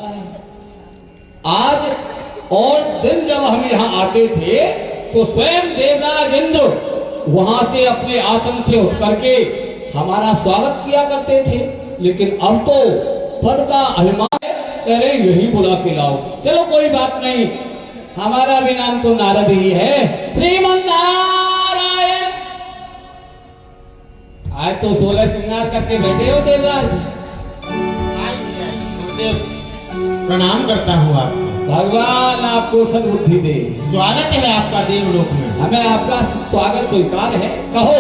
आज और दिन जब हम यहाँ आते थे तो स्वयं देवराज इंद्र वहां से अपने आसन से उठ करके हमारा स्वागत किया करते थे, लेकिन अब तो पद का अभिमान कह रहे यही बुला के लाओ। चलो कोई बात नहीं, हमारा भी नाम तो नारद ही है। श्रीमन नारायण। आज तो 16 श्रृंगार करके बैठे हो देवराज। प्रणाम करता हूँ आपको। भगवान आपको सद्बुद्धि दे। स्वागत है आपका देवलोक में। हमें आपका स्वागत स्वीकार है। कहो,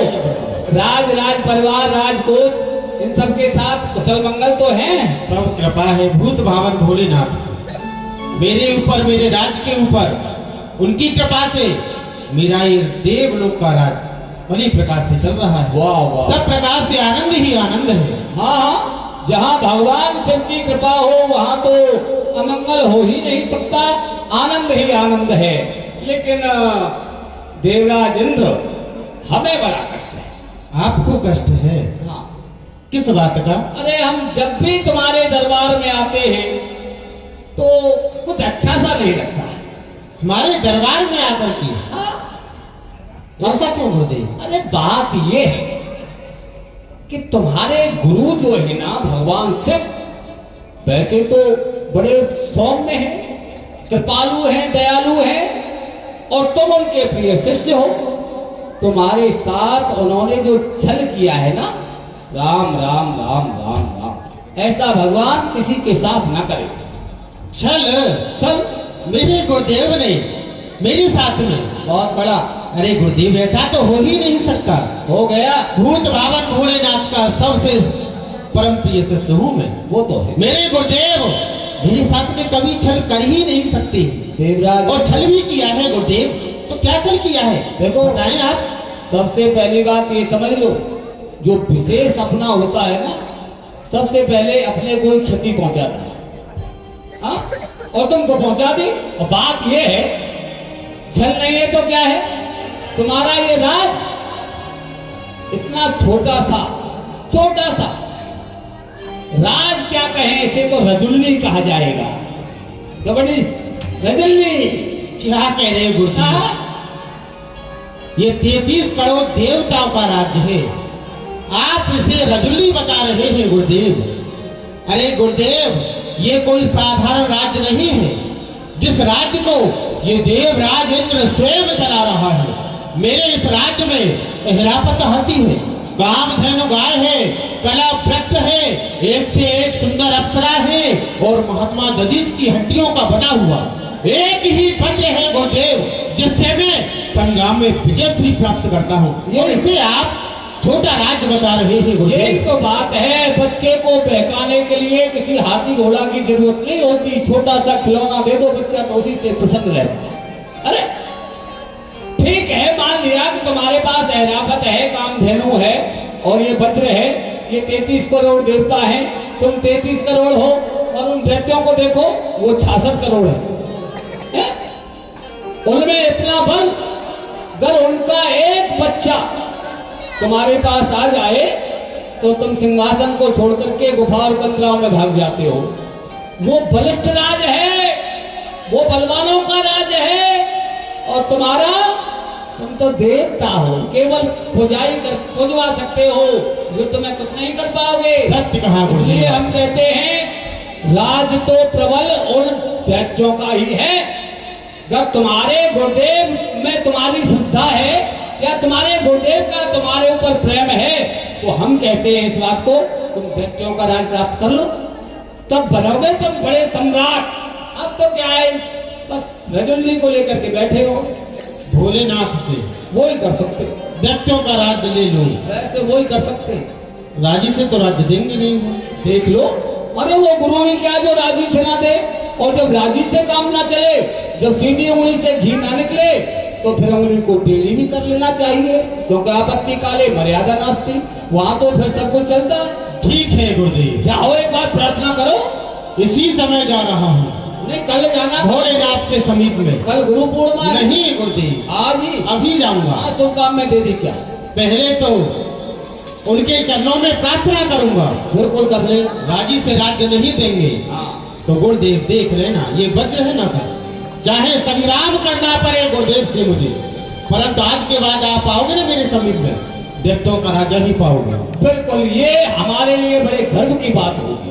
राज परिवार, राजकोष इन सब के साथ कुशल मंगल तो हैं? सब कृपा है भूत भावन भोलेनाथ मेरे ऊपर, मेरे राज्य के ऊपर। उनकी कृपा से मेरा ये देवलोक का राज बड़ी प्रकार से चल रहा है। वाह वाह। सब प्रकार से आनंद ही आनंद है। हाँ हाँ, जहाँ भगवान शिव की कृपा हो वहाँ तो अमंगल हो ही नहीं सकता, आनंद ही आनंद है। लेकिन देवराज इंद्र, हमें बड़ा कष्ट है। आपको कष्ट है? हाँ। किस बात का? अरे हम जब भी तुम्हारे दरबार में आते हैं तो कुछ अच्छा सा नहीं लगता। हमारे दरबार में आकर के? हाँ। ऐसा क्यों होते? अरे बात ये है कि तुम्हारे गुरु जो है ना भगवान शिव, वैसे तो बड़े सौम्य हैं, कृपालु हैं, दयालु हैं, और तुम उनके प्रिय शिष्य हो। तुम्हारे साथ उन्होंने जो छल किया है ना, राम राम राम राम राम, ऐसा भगवान किसी के साथ ना करे। छल मेरे गुरुदेव ने मेरे साथ में? बहुत बड़ा। अरे गुरुदेव, ऐसा तो हो ही नहीं सकता। हो गया। भूत भावन भोलेनाथ का सबसे परम प्रिय शिष्य हूँ मैं। वो तो है। मेरे गुरुदेव मेरे साथ में कभी छल कर ही नहीं सकते देवराज। और छल भी किया है गुरुदेव, तो क्या छल किया है देखो, बताएं आप। सबसे पहली बात ये समझ लो, जो विशेष अपना होता है ना, सबसे पहले अपने कोई क्षति पहुंचाता है, हाँ? और तुमको पहुंचा दी। और बात ये है, छल नहीं है तो क्या है? तुम्हारा ये राज इतना छोटा सा राज, क्या कहें इसे, तो रजुल्ली कहा जाएगा। तो बड़ी रजुल्ली। क्या कह रहे हैं गुरुदेव? ये 33 करोड़ देवताओं का राज्य है, आप इसे रजुल्ली बता रहे हैं गुरुदेव। अरे गुरुदेव, ये कोई साधारण राज्य नहीं है। जिस राज्य को ये देवराज इंद्र स्वयं चला रहा है, मेरे इस राज्य में अहिरापत हाथी है, कामधेनु गाय है, कला वृक्ष है, एक से एक सुंदर अप्सरा है, और महात्मा दधीच की हड्डियों का बना हुआ एक ही वज्र है गुरुदेव, जिससे मैं संग्राम में विजय श्री प्राप्त करता हूँ, और इसे आप छोटा राज्य बता रहे हैं गुरुदेव। यही तो बात है, बच्चे को बहकाने के लिए किसी हाथी घोड़ा की जरूरत नहीं होती। छोटा सा खिलौना दे दो, बच्चा तो उसी से प्रसन्न रहता है। अरे ठीक है, मान लिया कि तुम्हारे पास ऐरावत है, कामधेनु है, और ये वज्र है, ये 33 करोड़ देवता हैं, तुम 33 करोड़ हो, और उन दैत्यों को देखो, वो 66 करोड़ है। उनमें इतना बल, अगर उनका एक बच्चा तुम्हारे पास आ जाए तो तुम सिंहासन को छोड़ करके गुफा और कंदराओं में भाग जाते हो। वो बलिष्ठ राज है, वो बलवानों का राज है, और तुम तो देवता हो, केवल पुजवा सकते हो, युद्ध में कुछ नहीं कर पाओगे। सत्य कहा। इसलिए हम कहते हैं राज तो प्रबल उन दैत्यों का ही है। जब तुम्हारे गुरुदेव में तुम्हारी श्रद्धा है, या तुम्हारे गुरुदेव का तुम्हारे ऊपर प्रेम है, तो हम कहते हैं इस बात को, तुम दैत्यों का राज प्राप्त कर लो, तब बनोगे तुम बड़े सम्राट। अब तो क्या है, बस रजुल्ली को लेकर के बैठे हो। भोलेनाथ से वो ही कर सकते, दैत्यों का राज्य ले लो, वैसे वो ही कर सकते। राजी से तो राज्य देंगे नहीं। देख लो, अरे वो गुरु ही क्या जो राजी से ना दे, और जब राजी से काम ना चले, जब सीधी उंगली से घी ना निकले, तो फिर उंगली को टेढ़ी भी कर लेना चाहिए, क्योंकि आपत्ति काले मर्यादा नास्ती। वहाँ तो फिर सब कुछ चलता है। ठीक है गुरुदेव, जाओ एक बार प्रार्थना करो। इसी समय जा रहा हूँ। नहीं, कल जाना भोलेनाथ के समीप में। कल गुरु पूर्णिमा नहीं गुरुदेव, आज ही, अभी जाऊंगा। आज तो काम में दे दी क्या? पहले तो उनके चरणों में प्रार्थना करूंगा। बिल्कुल कर ले। राजी से राज्य नहीं देंगे, हाँ, तो गुरुदेव देख लेना, ये वज्र है ना, चाहे संग्राम करना पड़े गुरुदेव से मुझे, परंतु आज के बाद आप आओगे ना मेरे समीप में, देवताओं का राजा ही पाओगे। बिल्कुल, ये हमारे लिए बड़े गर्व की बात होगी,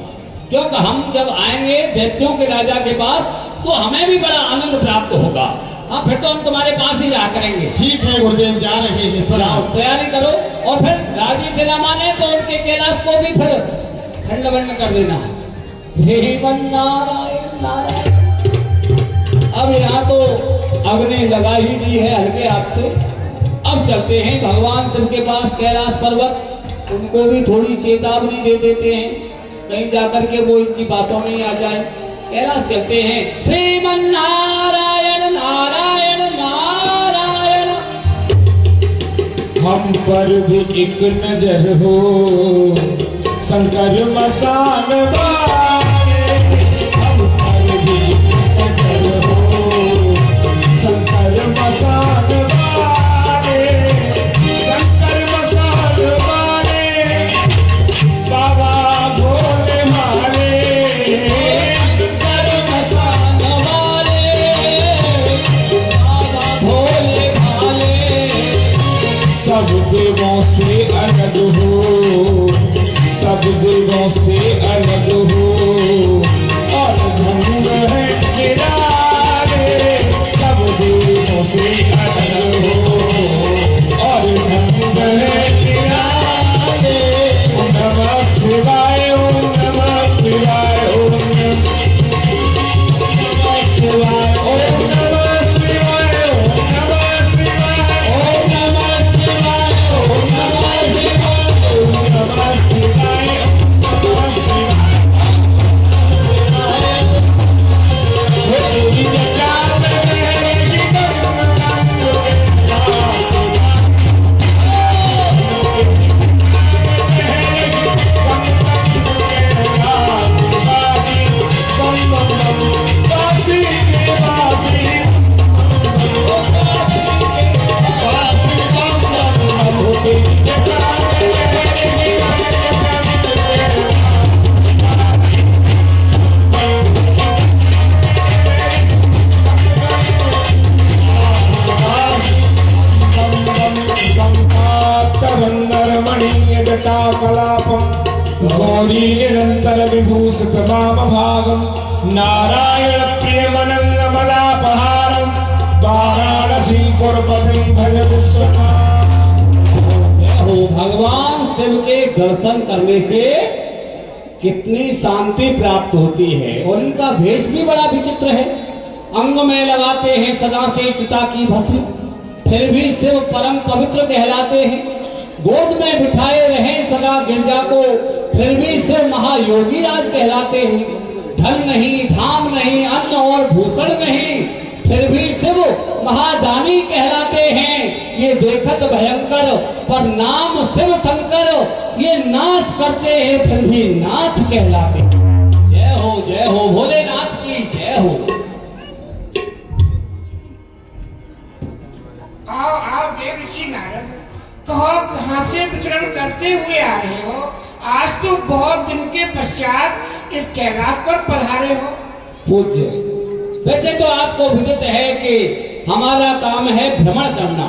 क्योंकि हम जब आएंगे देवताओं के राजा के पास तो हमें भी बड़ा आनंद प्राप्त होगा। हाँ, फिर तो हम तुम्हारे पास ही रहा करेंगे। ठीक है गुरुदेव, जा रहे हैं, जाओ तैयारी करो, और फिर राजी से न माने तो उनके कैलाश को भी फिर खंड वंड कर देना। श्रीमन नारायण नारायण। अब यहाँ तो अग्नि लगा ही दी है हल्के हाथ से। अब चलते हैं भगवान शिव के पास कैलाश पर्वत, उनको भी थोड़ी चेतावनी दे देते हैं, कहीं जाकर के वो इनकी बातों में आ जाए। कैलाश चलते हैं। श्रीमन नारायण नारायण नारायण। हम पर भी एक नजर हो शंकर मसान वाले, हम पर भी एक नजर हो शंकर मसान वाले, शंकर मसान वाले, बाबा भोले वाले, शंकर मसान वाले, बाबा भोले वाले, सब देवों से अलग हो, सब देवों से अलग हो, और धन है निराले, सब देवों से अलग हो, और धन है निराले। ओम नमः शिवाय, ओम नमः शिवाय, ओम नमः शिवाय, ओम नमः शिवाय, ओम नमः शिवाय, ओम नमः शिवाय, ओम नमः शिवाय, ओम नमः शिवाय, नमः शिवाय। वो तेरी जटा में रहेगी गंगा, बासी के बासी, वो तेरी जटा में रहेगी जटा कलापम गौरी निरंतर विभूषित वाम भागम, नारायण प्रियमनंगमलापहारम, वाराणसी पुरपतिं भज विश्वनाथ। हो भगवान शिव के दर्शन करने से कितनी शांति प्राप्त होती है। और इनका भेष भी बड़ा विचित्र है। अंग में लगाते हैं सदा से चिता की भस्म, फिर भी शिव परम पवित्र कहलाते हैं। गोद में बिठाए रहे सदा गिरजा को, फिर भी शिव महायोगी राज कहलाते हैं। धन नहीं, धाम नहीं, अन्न और भूषण नहीं, फिर भी शिव महादानी कहलाते हैं। ये देखत भयंकर पर नाम शिव शंकर, ये नाश करते हैं फिर भी नाथ कहलाते हैं। जय हो भोलेनाथ की जय हो। आओ आओ देव ऋषि नारद, कहो कहाँ से विचरण करते हुए आ रहे हो? आज तो बहुत दिन के पश्चात इस कैलाश पर पधारे हो। पूज्य, वैसे तो आपको विदित है कि हमारा काम है भ्रमण करना,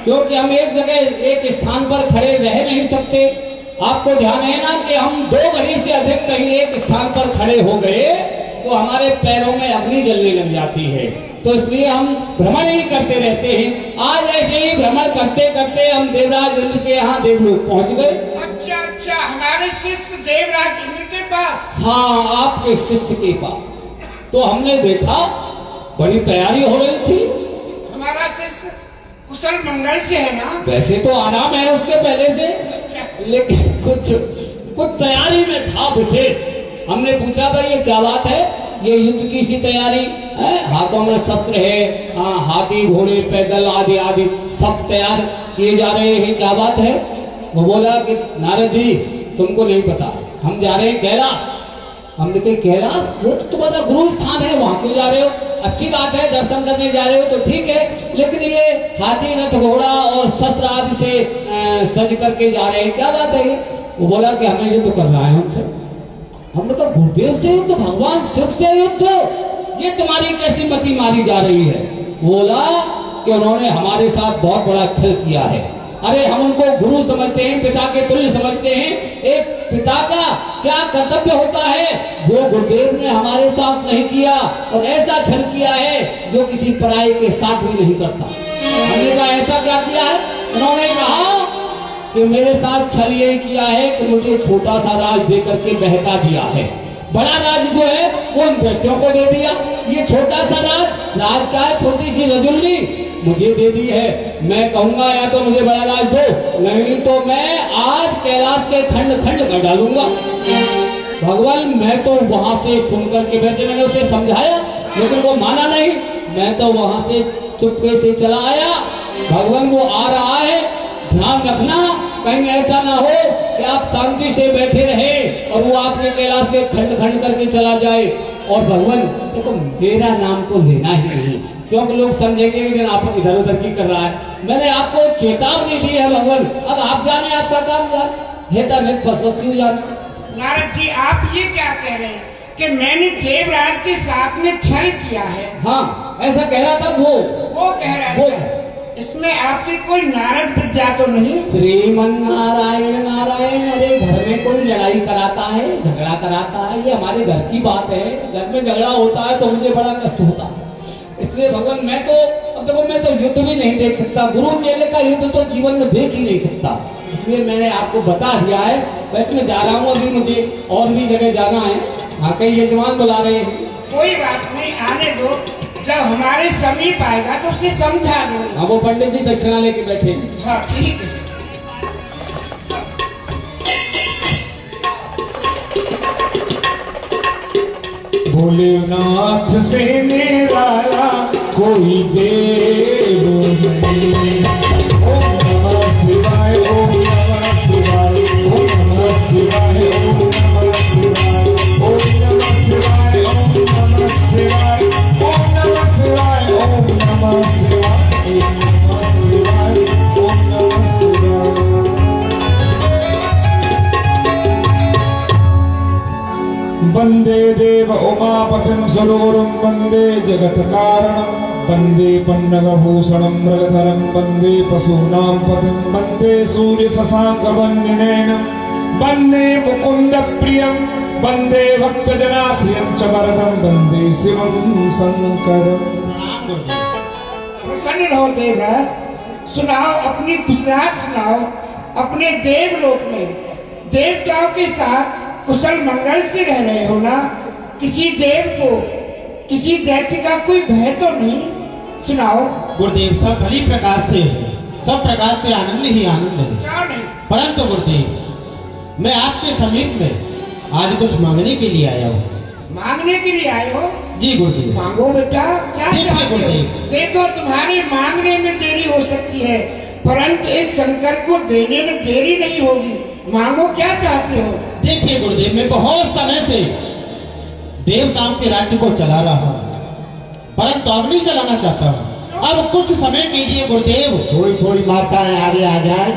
क्योंकि हम एक जगह एक स्थान पर खड़े रह नहीं सकते। आपको ध्यान है ना कि हम 2 घड़ी से अधिक कहीं एक स्थान पर खड़े हो गए तो हमारे पैरों में अग्नि जलने लग जाती है, तो इसलिए हम भ्रमण ही करते रहते हैं। आज ऐसे ही भ्रमण करते करते हम देवराज इंद्र के यहाँ देवलोक पहुँच गए। अच्छा, हमारे शिष्य देवराज इंद्र के पास? हाँ, आपके शिष्य के पास। तो हमने देखा बड़ी तैयारी हो रही थी। हमारा शिष्य कुशल मंगल से है ना? वैसे तो आराम है उसके पहले से, लेकिन कुछ तैयारी में था विशेष। हमने पूछा भाई ये क्या बात है, ये युद्ध की सी तैयारी है, हाथों में शस्त्र है, हाथी घोड़े पैदल आदि आदि सब तैयार किए जा रहे हैं, क्या बात है? वो बोला कि नारद जी तुमको नहीं पता, हम जा रहे हैं कैलाश। हमने कहा कैलाश, वो तो तुम्हारा गुरु स्थान है, वहां क्यों जा रहे हो? अच्छी बात है, दर्शन करने जा रहे हो तो ठीक है, लेकिन ये हाथी रथ घोड़ा और शस्त्र आदि से सज करके जा रहे हैं, क्या बात है ये? वो बोला कि हमें युद्ध करना है हमसे। हमने कहा गुरुदेव से युद्ध, भगवान शिव से युद्ध, ये तुम्हारी कैसी मति मारी जा रही है? बोला कि उन्होंने हमारे साथ बहुत बड़ा छल किया है। अरे हम उनको गुरु समझते हैं, पिता के तुल्य समझते हैं। एक पिता का क्या कर्तव्य होता है, वो गुरुदेव ने हमारे साथ नहीं किया और ऐसा छल किया है जो किसी पराये के साथ भी नहीं करता। हमने कहा ऐसा क्या किया है? उन्होंने कहा कि मेरे साथ छल ये किया है कि मुझे छोटा सा राज दे करके बहका दिया है, बड़ा राज जो है वो उन व्यक्तियों को दे दिया। ये छोटा सा राज क्या है? छोटी सी रजुल्ली मुझे दे दी है। मैं कहूंगा या तो मुझे बड़ा राज दो, नहीं तो मैं आज कैलाश के खंड खंड कर डालूंगा। भगवान मैं तो वहां से सुन करके, वैसे मैंने उसे समझाया लेकिन वो माना नहीं। मैं तो वहां से चुपके से चला आया। भगवान वो आ रहा है, ध्यान रखना कहीं ऐसा ना हो कि आप शांति से बैठे रहे और वो आपके कैलाश के खंड खंड करके चला जाए। और भगवान देखो मेरा नाम तो लेना ही नहीं, क्योंकि लोग समझेंगे कि आप इधर उधर की कर रहा है। मैंने आपको चेतावनी दी है भगवान, अब आप जाने आपका काम जाने, हेता नहीं बस क्यों जाने। नारद जी आप ये क्या कह रहे हैं कि मैंने देवराज के साथ में छल किया है? हाँ ऐसा कह रहा था वो कह रहा था। इसमें आपकी कोई नारद विद्या तो नहीं? श्रीमन नारायण नारायण, अरे घर में कोई लड़ाई कराता है, झगड़ा कराता है, ये हमारे घर की बात है। घर में झगड़ा होता है तो मुझे बड़ा कष्ट होता है। इसलिए भगवान मैं तो अब देखो मैं तो युद्ध भी नहीं देख सकता, गुरु चेले का युद्ध तो जीवन में देख ही नहीं सकता। इसलिए मैंने आपको बता दिया है। वैसे मैं जा रहा हूँ, अभी मुझे और भी जगह जाना है। हाँ कई यजमान बुला रहे हैं। कोई बात नहीं, आने दो, जब हमारे समीप आएगा तो उसे समझा दो। हाँ वो पंडित जी दक्षिणा लेके बैठे हैं। हाँ ठीक है। भोलेनाथ से निराला कोई देव नहीं। ओम नमः शिवाय, ओम नमः शिवाय, ओम नमः शिवाय, ओम नमः शिवाय, ओम नमः शिवाय, ओम नमः शिवाय, ओम नमः शिवाय, ओम नमः शिवाय, ओम नमः शिवाय, ओम नमः शिवाय। वंदे देव उमापतिं सरोवरं, वंदे जगत कारणं, वंदे पन्नगभूषणं मृगधरं, वंदे पशूनां पतिं, वंदे सूर्य शशांक वन्यनयनं, वंदे मुकुंद प्रियं, वंदे भक्तजनाश्रियं च वरदं, वंदे शिवं शंकरं। प्रसन्न रहो देवराज, सुनाओ अपनी गुजरात, सुनाओ अपने देवलोक में देवताओं के साथ कुशल मंगल से रह रहे हो ना? किसी देव को, किसी दैत्य का कोई भय तो नहीं? सुनाओ। गुरुदेव सब भली प्रकाश से है, सब प्रकाश से आनंद ही आनंद है। क्या नहीं? परंतु गुरुदेव मैं आपके समीप में आज कुछ मांगने के लिए आया हूँ। मांगने के लिए आए हो? जी गुरुदेव। मांगो बेटा, क्या देखिए चाहते हो? गुरुदेव। देखो तुम्हारे मांगने में देरी हो सकती है, परंतु इस शंकर को देने में देरी नहीं होगी। मांगो, क्या चाहते हो? देखिए गुरुदेव मैं बहुत समय से देवताओं के राज्य को चला रहा हूँ, परंतु अब नहीं चलाना चाहता हूँ। अब कुछ समय के लिए गुरुदेव थोड़ी थोड़ी माताएं आगे आ जाए,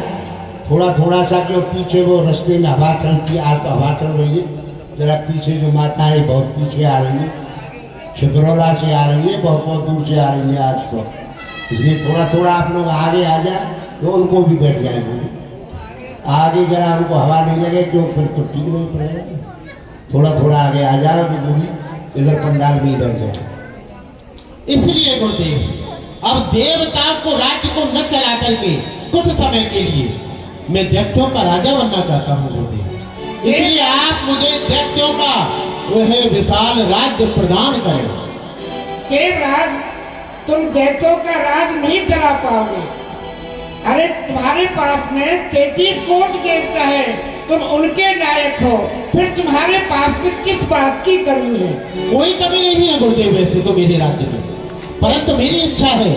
थोड़ा थोड़ा सा, जो पीछे वो रास्ते में हवा चलती है, आज तो हवा चल रही है, जरा पीछे जो माताएं बहुत पीछे आ रही है, छिपरौला से आ रही है, बहुत बहुत दूर से आ रही है आज तो। इसलिए थोड़ा थोड़ा आप लोग आगे आ जाए तो उनको भी बैठ जाएंगे। आगे जरा उनको हवा नहीं लगे तो फिर तो ठीक नहीं पड़ेगा। थोड़ा थोड़ा आगे आ जाए तो वो भी इधर पंडाल में ही बैठ जाए। इसलिए गुरुदेव अब देवताओं को राज्य को न चला करके कुछ समय के लिए मैं दैत्यों का राजा बनना चाहता हूँ गुरुदेव। इसलिए आप मुझे दैत्यों का वह विशाल राज्य प्रदान करें। देवराज, तुम दैत्यों का राज नहीं चला पाओगे। अरे तुम्हारे पास में 33 कोट देवता है, तुम उनके नायक हो, फिर तुम्हारे पास में किस बात की कमी है? कोई कमी नहीं है गुरुदेव वैसे तो मेरे राज्य में, परंतु मेरी इच्छा है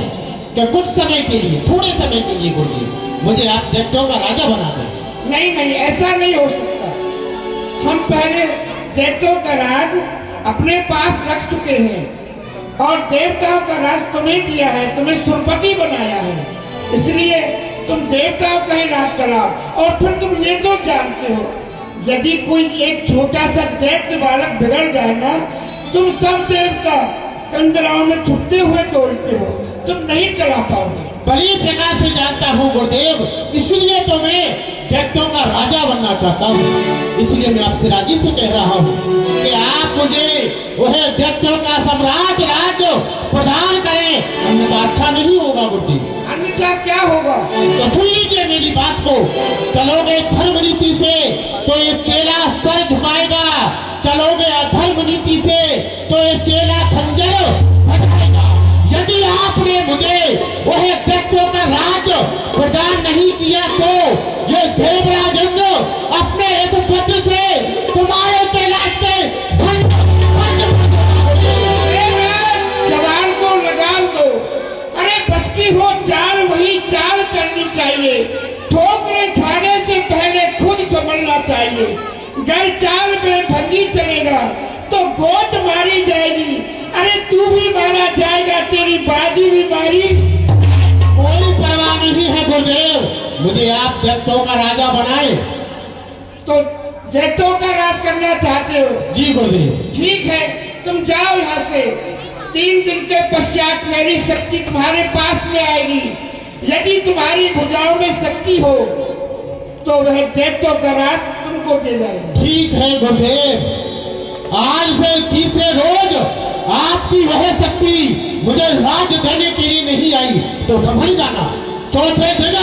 कि कुछ समय के लिए, थोड़े समय के लिए गुरुदेव मुझे आप दैत्यों का राजा बना दें। नहीं नहीं, ऐसा नहीं हो सकता। हम पहले दैत्यों का राज अपने पास रख चुके हैं और देवताओं का राज तुम्हें दिया है, तुम्हें सुरपति बनाया है। इसलिए तुम देवताओं का ही राज चलाओ। और फिर तुम ये तो जानते हो, यदि कोई एक छोटा सा दैत्य बालक बिगड़ जाए ना, तुम सब देवता कंदराओं में छुपते हुए दौड़ते हो, तुम नहीं चला पाओगे। बड़ी प्रकार से जानता हूँ गुरुदेव, इसलिए तो मैं दैत्यों का राजा बनना चाहता हूँ। इसलिए मैं आपसे राजी से कह रहा हूँ कि आप मुझे वह दैत्यों का सम्राट राज्य प्रदान करें, अन्यथा अच्छा नहीं होगा गुरुदेव। अन्यथा क्या होगा? तो सुन लीजिए मेरी बात को। चलोगे धर्म नीति से तो ये चेला सर झुकाएगा, चलोगे अधर्म नीति से तो ये चेला खंजर बजाएगा। यदि आपने मुझे वह दैत्यों का राज प्रदान नहीं किया तो ये देवराज इंद्र अपने इस पत्र से तुम्हारे कैलाश पे जवान को लगाम दो। अरे बस की हो चाल वही चाल चलनी चाहिए, ठोकरें खाने से पहले खुद संभलना चाहिए। अगर चाल में भंगी चलेगा तो गोट मारी जाएगी, अरे तू भी मारा जाएगा, तेरी बाजी भी मारी। कोई परवाह नहीं है गुरुदेव, मुझे आप दैत्यों का राजा बनाए। तो दैत्यों का राज करना चाहते हो? जी गुरुदेव। ठीक है, तुम जाओ यहाँ से। 3 दिन के पश्चात मेरी शक्ति तुम्हारे पास में आएगी। यदि तुम्हारी भुजाओं में शक्ति हो तो वह दैत्यों का राज तुमको दे जाएगा। ठीक है गुरुदेव, आज से तीसरे रोज आपकी वह शक्ति मुझे राज देने के लिए नहीं आई तो समझ जाना, चौथे दिन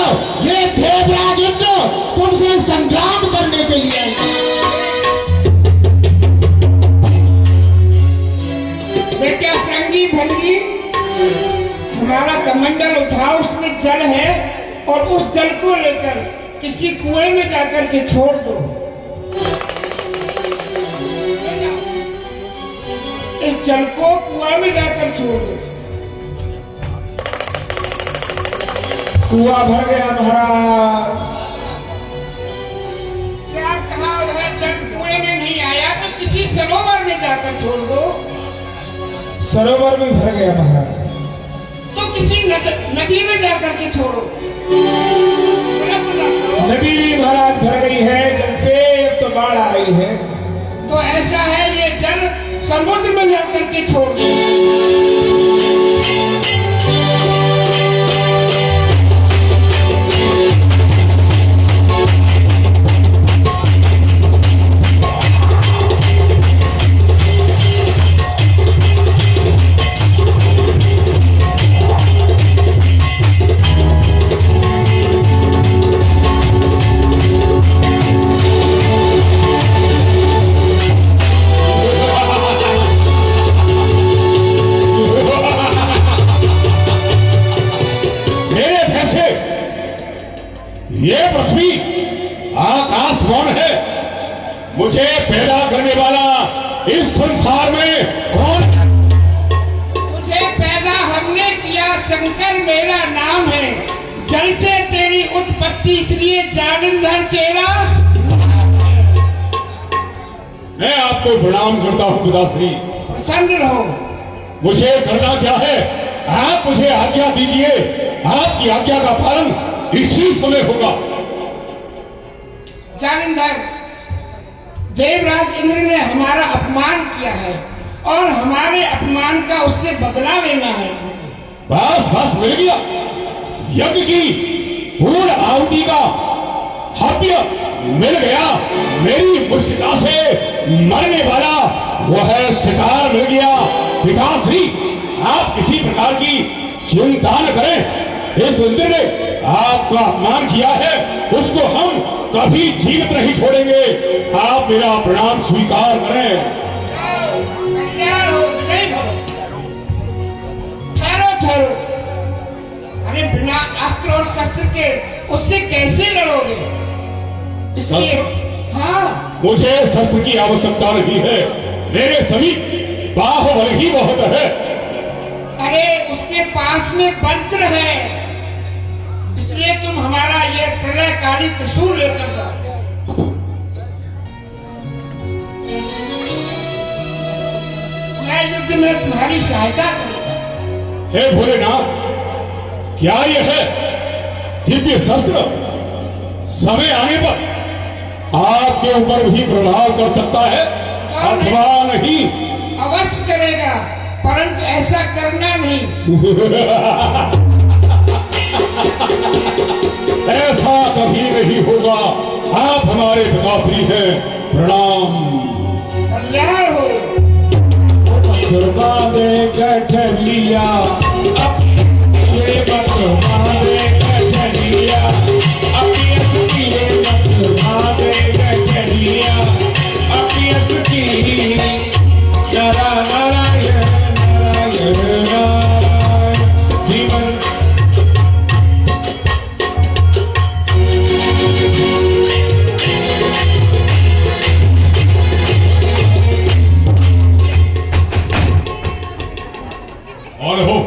ये देवराज इंद्र तुमसे संग्राम करने के लिए आएंगे। बेटा संगी भंगी, हमारा कमंडल उठाओ, उसमें जल है, और उस जल को लेकर किसी कुएं में जाकर के छोड़ दो। इस जल को कुआं में जाकर छोड़ दो। कुआं भर गया महाराज। क्या कहा? वह जल कुएं में नहीं आया तो किसी सरोवर में जाकर छोड़ दो। सरोवर में भर गया महाराज, तो किसी नदी में जाकर के छोड़ो। नदी भी महाराज भर गई है जल से, तो बाढ़ आ रही है। तो ऐसा है, ये जल समुद्र में जाकर के छोड़ दो। ये पृथ्वी आकाश कौन है? मुझे पैदा करने वाला इस संसार में कौन? मुझे पैदा हमने किया, शंकर मेरा नाम है। जल से तेरी उत्पत्ति, इसलिए जालंधर तेरा। मैं आपको प्रणाम करता हूँ पिताश्री। प्रसन्न रहो। मुझे करना क्या है? आप मुझे आज्ञा दीजिए, आपकी आज्ञा का पालन इसी समय होगा। जालंधर, देवराज इंद्र ने हमारा अपमान किया है और हमारे अपमान का उससे बदला लेना है। बस बस मिल गया। यज्ञ की पूर्ण आहुति का हव्य मिल गया। मेरी मुष्टिका से मरने वाला वह शिकार मिल गया। पिताश्री, आप किसी प्रकार की चिंता न करें। इस इंद्र ने आपका अपमान किया है, उसको हम कभी जीवित नहीं छोड़ेंगे। आप मेरा प्रणाम स्वीकार करें। कल्याण हो, विजय भव। ठहरो ठहरो। अरे बिना अस्त्र और शस्त्र के उससे कैसे लड़ोगे? इसलिए हाँ, मुझे शस्त्र की आवश्यकता नहीं है, मेरे समीप बाहुबल ही बहुत है। अरे उसके पास में वज्र है, इसलिए तुम हमारा ये प्रलयकारी त्रिशूल लेकर जाओ। यह युद्ध में तुम्हारी सहायता करेगा। हे भोलेनाथ, क्या यह है दिव्य शस्त्र? समय आने पर आपके ऊपर भी प्रभाव कर सकता है अथवा नहीं। अवश्य करेगा, परंतु ऐसा करना नहीं। ऐसा कभी नहीं होगा। आप हमारे पिताश्री हैं, प्रणाम। कल्याण हो। दुर्गा दे गठलिया अपने मत मारे गठलिया अपनी असकी मत मारे गठलिया अपनी असकी नारायण नारायण नारायण जीवन। और हो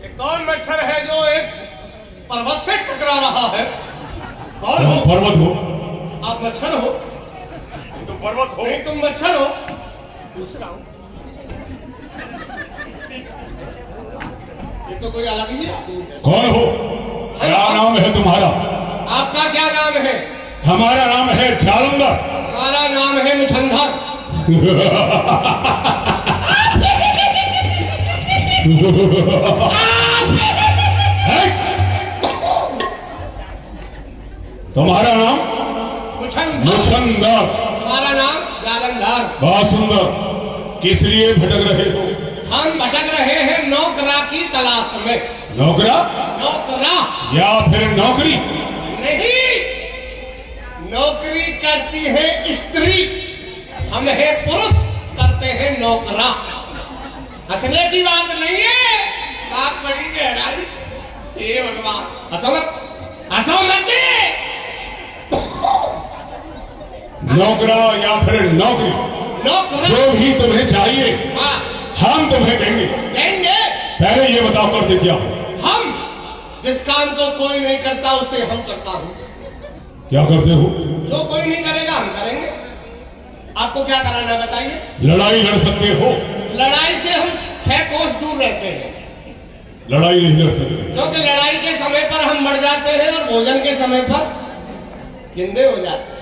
ये कौन मच्छर है जो एक पर्वत से टकरा रहा है? कौन हो? पर्वत हो। आप मच्छर हो? तुम पर्वत हो। नहीं, तुम मच्छर हो। पूछ रहा हूं। ये तो कोई अलग ही है। कौन हो? क्या नाम है तुम्हारा? आपका क्या नाम है? हमारा नाम है जालंधर। हमारा नाम है मुछंदर। तुम्हारा नाम मुछंदर। मुछंदर। हमारा नाम जालंधर। बहुत सुंदर। किस लिए भटक रहे हो? हम भटक रहे हैं नौकरा की तलाश में। नौकरा नौकरा या फिर नौकरी? नहीं, नौकरी करती है स्त्री, हम है पुरुष, करते हैं नौकरा। हंसने की बात नहीं है, बात बड़ी गहराई। हे भगवान, हंसो मत, हंसो मत। नौकरा या फिर नौकरी, नौकरा जो भी तुम्हें चाहिए हाँ, हम तुम्हें देंगे। देंगे। पहले ये बताओ करते क्या हो? हम जिस काम को कोई नहीं करता उसे हम करता हूँ। क्या करते हो? जो कोई नहीं करेगा हम करेंगे। आपको क्या कराना है बताइए? लड़ाई लड़ सकते हो? लड़ाई से हम 6 कोस दूर रहते हैं, लड़ाई नहीं लड़ सकते। क्योंकि लड़ाई के समय पर हम मर जाते हैं और भोजन के समय पर जिंदे हो जाते हैं।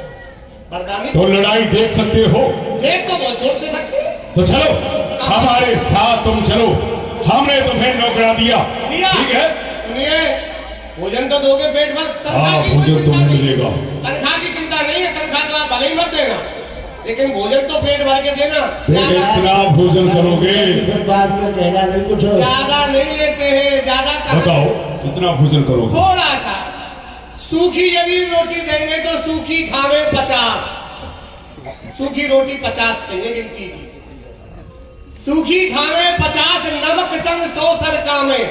बरदानी तो लड़ाई देख सकते हो? देख तो बहुत जोर से सकते हैं। तो चलो हमारे साथ, तुम चलो, हमने तुम्हें नौकरा दिया, दिया। ठीक है? सुनिए, भोजन तो दोगे पेट भर, तनख्वाह हाँ, की कोई भोजन चिंता तुम्हें नहीं। मिलेगा। तनख्वाह की चिंता नहीं है, तनख्वाह तो आप भले ही मत देना, लेकिन भोजन तो पेट भर के देना। कितना भोजन करोगे? फिर बाद में कहना नहीं कुछ। ज्यादा नहीं लेते हैं, ज्यादा कहाँ? बताओ कितना भोजन करोगे? थोड़ा सा। सूखी यदि रोटी देंगे तो सूखी खावे 50, सूखी रोटी 50 चाहिए गिनती की। सूखी खावे 50, नमक संग 100 सरका में,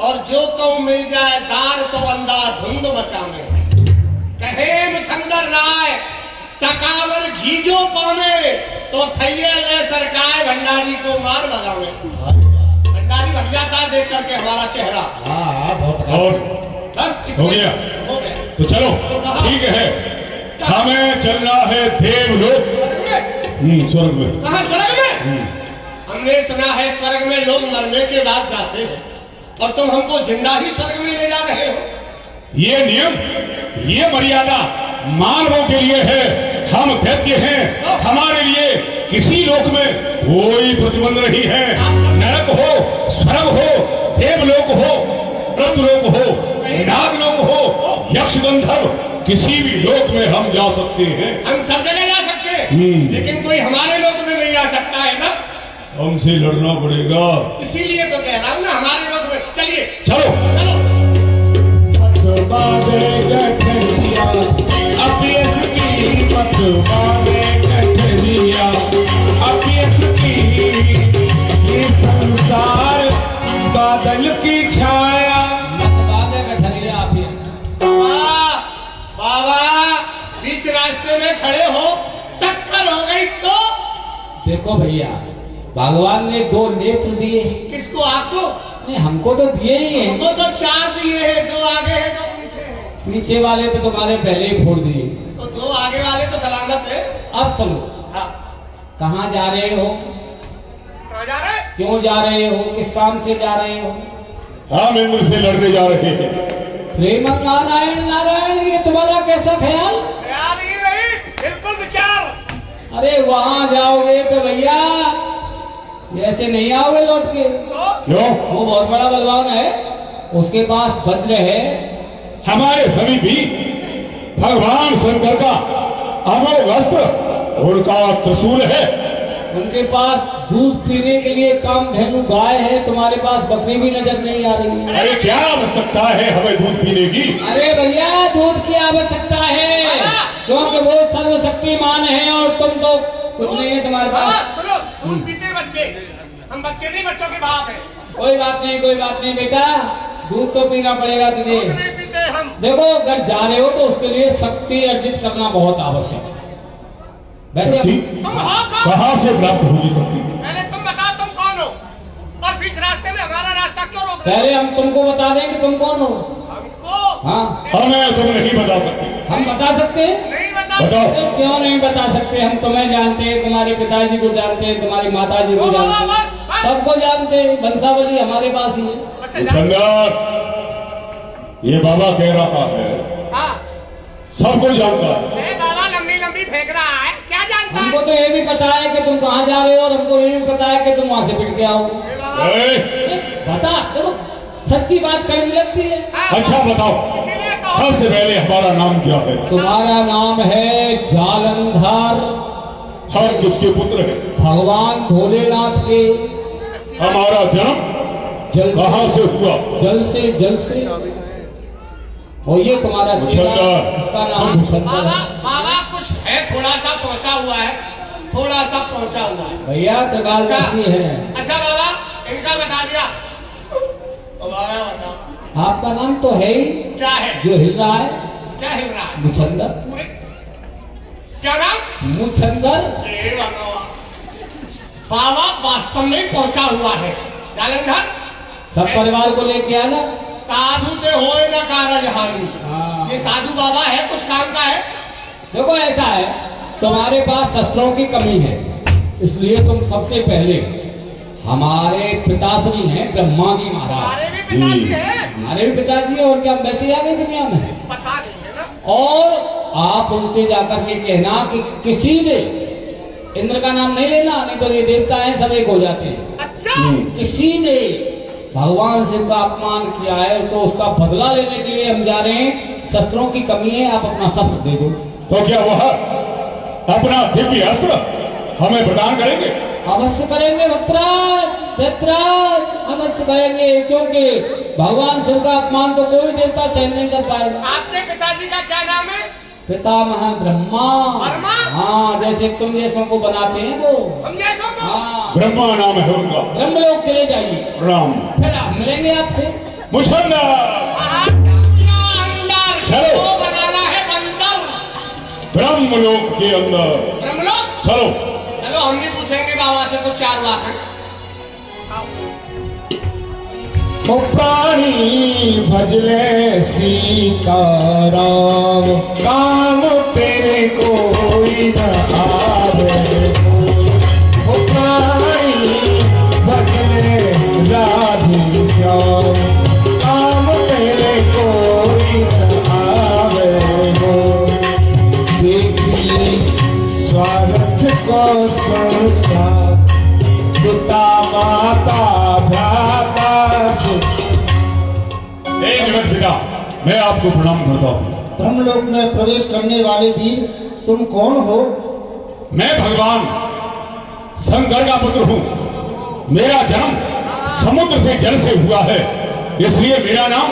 और जो कौ मिल जाए दार तो अंधा धुंध मचा में। कहे मुछंदर राय टकावर घीजो पावे, तो थैये ले सरकाए भंडारी को मार भगावे। भंडारी भग जाता है देख करके हमारा चेहरा। हाँ बहुत। और बस हो गया? हो गया। तो चलो ठीक है, हमें चलना है देवलोक। स्वर्ग में। कहाँ? स्वर्ग में? हमने सुना है स्वर्ग में लोग मरने के बाद जाते हैं, और तुम हमको जिंदा ही स्वर्ग में ले जा रहे हो। ये नियम, ये मर्यादा मानवों के लिए है। हम दैत्य हैं, हमारे लिए किसी लोक में कोई प्रतिबंध नहीं है। नरक हो, स्वर्ग हो, देवलोक हो, रुद्रलोक हो, नागलोक हो, यक्ष गंधर्व, किसी भी लोक में हम जा सकते हैं। हम सब जगह जा सकते हैं, लेकिन कोई हमारे लोक में नहीं जा सकता है ना। हमसे लड़ना पड़ेगा। इसीलिए तो कह रहा हूँ ना, हमारे लोक में चलिए। चलो चलो। संसार बादल की छाया। बाबा बीच रास्ते में खड़े हो, टक्कर हो गई तो? देखो भैया, भगवान ने 2 नेत्र दिए। किसको? आपको? नहीं, हमको तो दिए ही हैं। हमको तो 4 दिए हैं, 2 आगे है 2 पीछे है। पीछे वाले तो तुम्हारे पहले ही फोड़ दिए। तो 2 आगे वाले तो सलामत है। अब सुनो, हाँ। कहाँ जा रहे हो? कहाँ जा रहे? क्यों जा रहे हो? किस काम से जा रहे हो? हम इंद्र से लड़ने जा रहे हैं। श्रीमद नारायण नारायण, ये तुम्हारा कैसा ख्याल? विचार। अरे वहां जाओगे तो भैया ऐसे नहीं आओगे लौट के। क्यों? वो बहुत बड़ा बलवान है, उसके पास वज्र है। हमारे सभी भी भगवान शंकर का अमर वस्त्र, उनका त्रिशूल है। उनके पास दूध पीने के लिए कामधेनु गाय है, तुम्हारे पास बकरी भी नजर नहीं आ रही है। अरे क्या आवश्यकता है हमें दूध पीने की? अरे भैया दूध की आवश्यकता है, क्योंकि वो सर्वशक्तिमान है और तुम तो कुछ नहीं है तुम्हारे बाबा पास। सुनो, दूध पीते बच्चे, हम बच्चे नहीं, बच्चों के बाप हैं। कोई बात नहीं, कोई बात नहीं बेटा, दूध तो पीना पड़ेगा तुझे। दूध नहीं पीते हम। देखो अगर जा रहे हो तो उसके लिए शक्ति अर्जित करना बहुत आवश्यक है। वैसे शक्ति? तुम हो कौन? कहाँ से प्राप्त होगी शक्ति? पहले तुम बताओ तुम कौन हो, और बीच रास्ते में हमारा रास्ता क्यों रोक रहे हो? पहले हम तुमको बता दें कि तुम कौन हो। हमको हाँ हमें तुम नहीं बता सकते। हम बता सकते हैं। नहीं बता। बताओ। अरे क्यों नहीं बता सकते, हम तुम्हें जानते हैं, तुम्हारे पिताजी को जानते हैं, तुम्हारी माताजी को जानते हैं, सबको जानते हैं। वंशावली हमारे पास ही है। अच्छा जा। चंदर, ये बाबा कह रहा है हाँ, सब कुछ जानता है। ये बाबा लंबी लंबी फेंक रहा है, क्या जानता हमको है? तो ये भी पता है कि तुम कहाँ जा रहे हो, और हमको ये भी पता है कि तुम वहां से फिर के आओगे। ये बाबा ए, बता देखो, सच्ची बात कहने लगती है। हाँ, अच्छा बताओ, इसीलिए कहो। सबसे पहले हमारा नाम क्या है? तुम्हारा नाम है जालंधर, हम किसके पुत्र हैं? भगवान भोलेनाथ के। सच्ची बात। हमारा जन्म जल कहाँ से हुआ? जल से और ये तुम्हारा चेला, भूषणधर। उसका नाम भूषणधर बाबा है। बाबा कुछ है, थोड़ा सा पहुंचा हुआ है, थोड़ा सा पहुंचा हुआ है। भैया चकालदासी है। अच्छा बाबा इनका बता दिया, हमारा बताओ आपका नाम तो है ही, क्या है, जो हिल रहा है, क्या हिल रहा है? मुछंदर। पूरे क्या नाम? मुछंदर। हे भगवान। बाबा वास्तव में पहुंचा हुआ है। जालंधर सब परिवार को लेके आना। साधु ते होए ना कारज हानि। हाँ। ये साधु बाबा है, कुछ काम का है? देखो ऐसा है, तुम्हारे पास शस्त्रों की कमी है, इसलिए तुम सबसे पहले हमारे पिताश्री हैं ब्रह्मा जी महाराज। हमारे भी पिताजी हैं। हमारे भी पिताजी हैं, और क्या हम वैसे ही आ गए दुनिया में। पता नहीं है ना। और आप उनसे जाकर के कहना कि किसी ने, इंद्र का नाम नहीं लेना, नहीं तो ये देवता हैं सब एक हो जाते हैं। अच्छा किसी ने भगवान शिव का अपमान किया है तो उसका बदला लेने के लिए हम जा रहे हैं। शस्त्रों की कमी है, आप अपना शस्त्र दे दो। तो क्या वह अपना दिव्य अस्त्र हमें प्रदान करेंगे? अवश्य करेंगे भद्राज, अवश्य करेंगे, क्योंकि भगवान शिव का अपमान तो कोई देवता सहन नहीं कर पाएगा। आपके पिताजी का क्या नाम है? पितामह ब्रह्मा। ब्रह्मा? हाँ, जैसे तुम जैसों को बनाते हैं वो। हम जैसों को? हाँ, ब्रह्मा नाम है उनका। ब्रह्मलोक चले जाइए, राम फिर आप मिलेंगे आपसे। मुछंदर, अंदर चलो। वो बनाना है बंदर। ब्रह्मलोक के अंदर ब्रह्मलोक चलो। चलो, हम भी पूछेंगे बाबा से तो चार बात है। ओ प्राणी भजले सीताराम, काम तेरे कोई न आवे। ओ प्राणी भजले राधे श्याम, काम तेरे कोई न आवे। देखी स्वार्थ को संसार, पिता माता भ्राता हे जगत पिता, मैं आपको प्रणाम करता हूँ। ब्रह्मलोक में प्रवेश करने वाले वीर, तुम कौन हो? मैं भगवान शंकर का पुत्र हूँ। मेरा जन्म समुद्र से जल से हुआ है, इसलिए मेरा नाम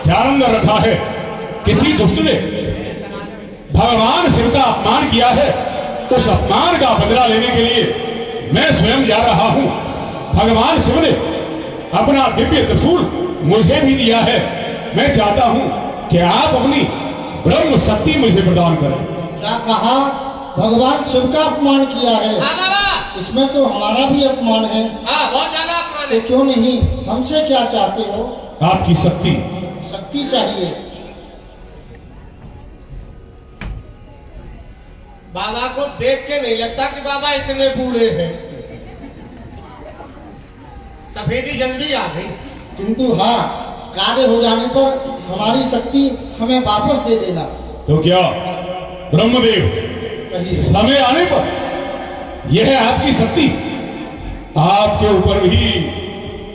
जालंधर रखा है। किसी दुष्ट ने भगवान शिव का अपमान किया है, उस अपमान का बदला लेने के लिए मैं स्वयं जा रहा हूँ। भगवान शिव ने अपना दिव्य त्रिशूल मुझे भी दिया है। मैं चाहता हूँ कि आप अपनी ब्रह्म शक्ति मुझे प्रदान करें। क्या कहा? भगवान शिव का अपमान किया है? हाँ बाबा। इसमें तो हमारा भी अपमान है। हाँ, बहुत ज्यादा अपमान तो है। क्यों नहीं, हमसे क्या चाहते हो? आपकी शक्ति। शक्ति चाहिए। बाबा को देख के नहीं लगता कि बाबा इतने बूढ़े हैं। सफेदी जल्दी आ गई। किंतु हाँ, कार्य हो जाने पर हमारी शक्ति हमें वापस दे देना। तो क्या ब्रह्मदेव समय आने पर यह है आपकी शक्ति आपके ऊपर भी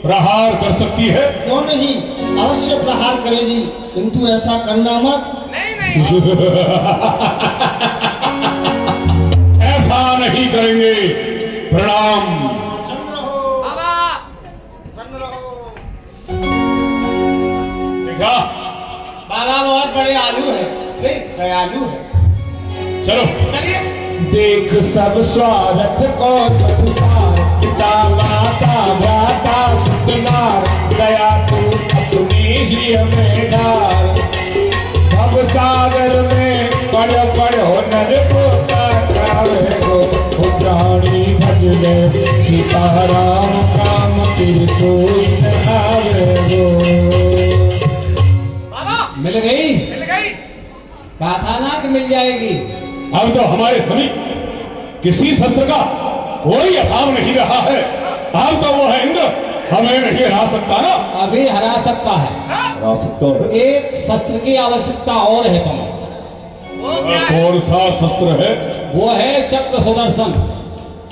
प्रहार कर सकती है। क्यों नहीं, अवश्य प्रहार करेगी, किंतु ऐसा करना मत। ऐसा नहीं करेंगे। प्रणाम। देखा बाबा बहुत बड़े आलू है, दयालु है। चलो देख सब स्वागत को संसार, पिता माता भ्राता सतनार, दया तू अपनी ही हमें डाल। भव सागर में पड़ो पड़ो नर को ताकावे गो, प्राणी भज ले सीताराम काम फिर कोई न आवे गो। मिल गई? कहा था ना कि मिल जाएगी। अब तो हमारे समीप किसी शस्त्र का कोई अभाव नहीं रहा है। अब तो वो है इंद्र, हमें नहीं हरा सकता ना। अभी हरा सकता है। हरा सकता है। एक शस्त्र की आवश्यकता और है तुम्हें। कौन सा शस्त्र है? वो है चक्र सुदर्शन।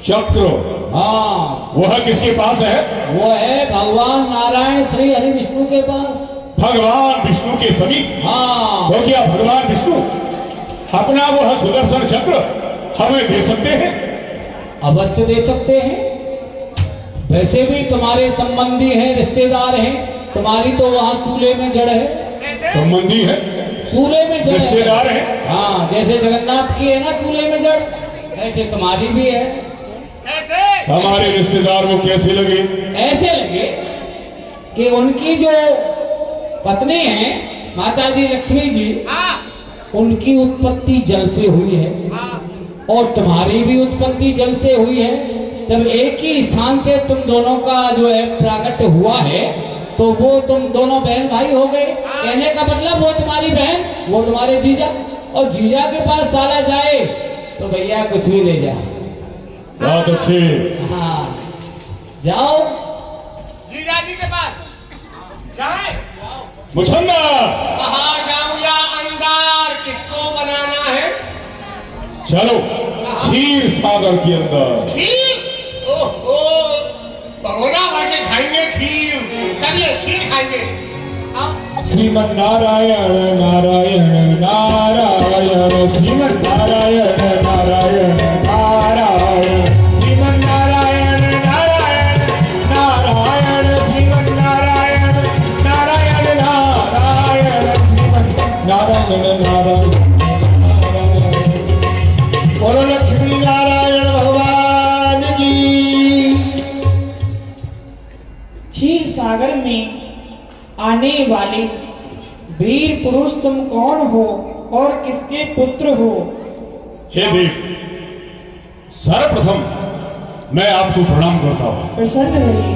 चक्र? हाँ, वो है किसके पास है? वो है भगवान नारायण श्री हरि विष्णु के पास। भगवान विष्णु के समीप? हाँ। तो क्या भगवान विष्णु अपना वो है सुदर्शन चक्र हमें दे सकते हैं? अवश्य दे सकते हैं। वैसे भी तुम्हारे संबंधी हैं, रिश्तेदार हैं। तुम्हारी तो वहाँ चूल्हे में जड़ है। संबंधी है, चूल्हे में जड़ है। रिश्तेदार है। हाँ, जैसे जगन्नाथ की है ना चूल्हे में जड़, ऐसे तुम्हारी भी है। हमारे रिश्तेदार को कैसे लगे? ऐसे लगे कि उनकी जो पत्नी है माता जी लक्ष्मी जी, उनकी उत्पत्ति जल से हुई है और तुम्हारी भी उत्पत्ति जल से हुई है। जब एक ही स्थान से तुम दोनों का जो है प्राकट्य हुआ है तो वो तुम दोनों बहन भाई हो गए। कहने का मतलब वो तुम्हारी बहन, वो तुम्हारे जीजा, और जीजा के पास साला जाए तो भैया कुछ भी ले जा। बहुत अच्छे। हाँ, जाओ जीजा जी के पास जाए। मुछन्ना, बाहर जाऊं या अंदर, किसको बनाना है? चलो क्षीर सागर के अंदर। खीर? ओहो, बरोड़ा भर के खाएंगे खीर। चलिए खीर खाएंगे। आओ। श्रीमन नारायण नारायण नारायण, श्रीमन नारायण नारायण नारायण, श्रीमन नारायण नारायण नारायण, श्रीमन नारायण नारायण नारायण, श्रीमन नारायण नारायण। बोलो लक्ष्मी नारायण भगवान की। क्षीर सागर में आने वाले वीर पुरुष तुम कौन हो और किसके पुत्र हो? हे देव, सर्वप्रथम मैं आपको प्रणाम करता हूँ। प्रसन्न रहिए।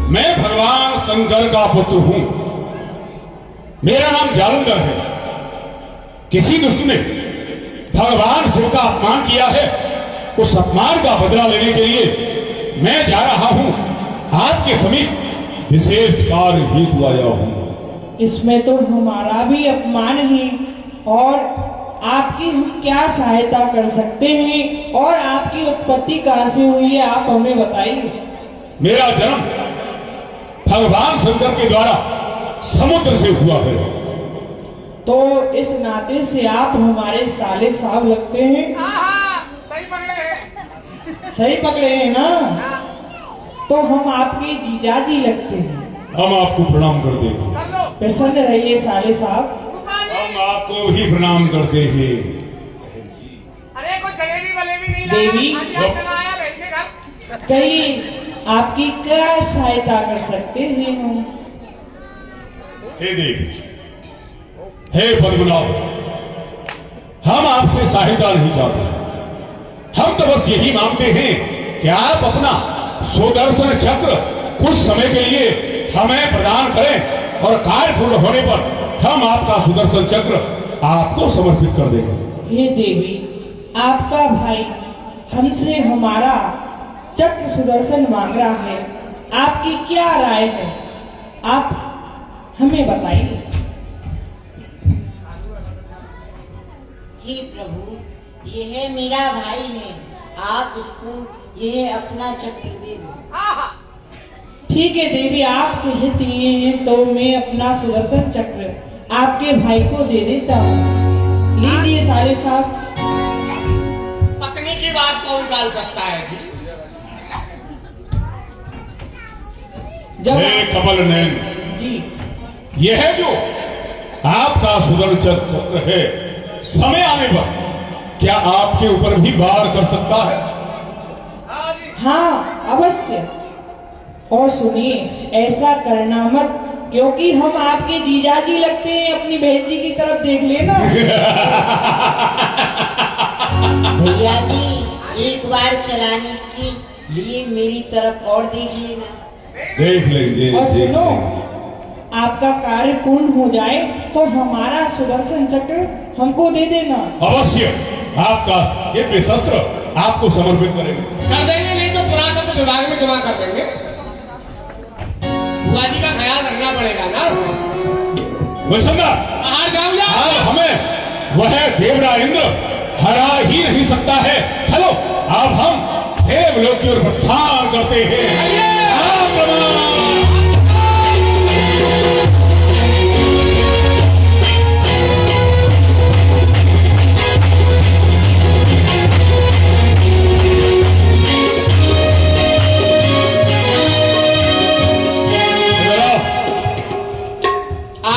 मैं भगवान शंकर का पुत्र हूँ। मेरा नाम जालंधर है। किसी दुष्ट ने भगवान शिव का अपमान किया है, उस अपमान का बदला लेने के लिए मैं जा रहा हूँ। आपके समीप विशेष कार्य हेतु आया हूँ। इसमें तो हमारा भी अपमान है और आपकी हम क्या सहायता कर सकते हैं और आपकी उत्पत्ति कहाँ से हुई है आप हमें बताइए। मेरा जन्म भगवान शंकर के द्वारा समुद्र से हुआ है। तो इस नाते से आप हमारे साले साहब लगते हैं। सही पकड़े हैं। सही पकड़े हैं ना? तो हम आपके जीजाजी लगते हैं। हम आपको प्रणाम करते हैं। कर लो। प्रसन्न रहिए साले साहब। हम आपको भी प्रणाम करते हैं। अरे कोई जलेबी वलेबी नहीं देवी। लाया? आज चला आया बैठने घर। कहीं आपकी क्या सहायता कर सकते हैं हम? हे देव, हे पद्मनाभ, हम आपसे सहायता नहीं चाहते। हम तो बस यही मांगते हैं कि आप अपना सुदर्शन चक्र कुछ समय के लिए हमें प्रदान करें और कार्य पूर्ण होने पर हम आपका सुदर्शन चक्र आपको समर्पित कर देंगे। हे देवी, आपका भाई हमसे हमारा चक्र सुदर्शन मांग रहा है। आपकी क्या राय है? आप हमें बताइए। हे प्रभु, यह मेरा भाई है, आप इसको यह अपना चक्र दे दो। ठीक है देवी, आप कहती हैं तो मैं अपना सुदर्शन चक्र आपके भाई को दे देता हूँ। लीजिए साले साहब। पत्नी की बात कौन टाल सकता है जी? जब हे कमल नयन, जी यह है जो आपका सुदर्शन चक्र है, समय आने पर क्या आपके ऊपर भी वार कर सकता है? हाँ अवश्य। और सुनिए, ऐसा करना मत, क्योंकि हम आपके जीजाजी लगते हैं। अपनी बहन जी की तरफ देख लेना। भैया जी, एक बार चलाने के लिए मेरी तरफ और देख लेना। देख लेंगे। और देख सुनो, लेंगे। आपका कार्य पूर्ण हो जाए तो हमारा सुदर्शन चक्र हमको दे देना। अवश्य आपका ये शस्त्र आपको समर्पित करेंगे। कर देंगे, नहीं तो पुरातत्व विभाग में जमा कर देंगे। बुआ जी का ख्याल रखना पड़ेगा ना। वसुंधरा, बाहर जाओ जा। आज हमें वह देवरा इंद्र हरा ही नहीं सकता है। चलो अब हम देवलोक की ओर प्रस्थान करते हैं। आक्रमण!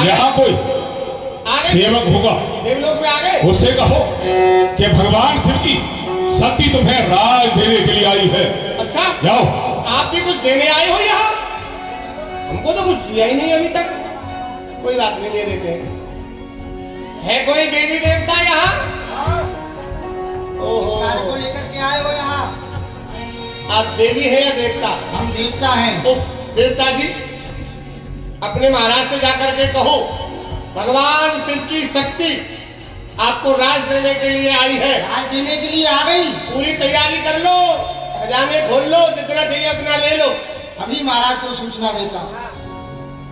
यहाँ कोई सेवक होगा, देवलोक में आ गए। उससे कहो कि भगवान शिव की शक्ति तुम्हें राज देने के लिए आई है। अच्छा, जाओ। आप भी कुछ देने आए हो यहाँ? हमको तो कुछ दिया ही नहीं अभी तक। कोई बात नहीं, दे देते हैं। है कोई देवी देवता यहाँ? ओहो, लेकर के आए हो यहाँ? आप देवी है या देवता? हम देवता हैं। उफ, देवता जी, अपने महाराज से जाकर के कहो भगवान शिव की शक्ति आपको राज देने के लिए आई है। राज देने के लिए आ गई। पूरी तैयारी कर लो, खजाने खोल लो, जितना चाहिए अपना ले लो। अभी महाराज को सूचना देता हूँ।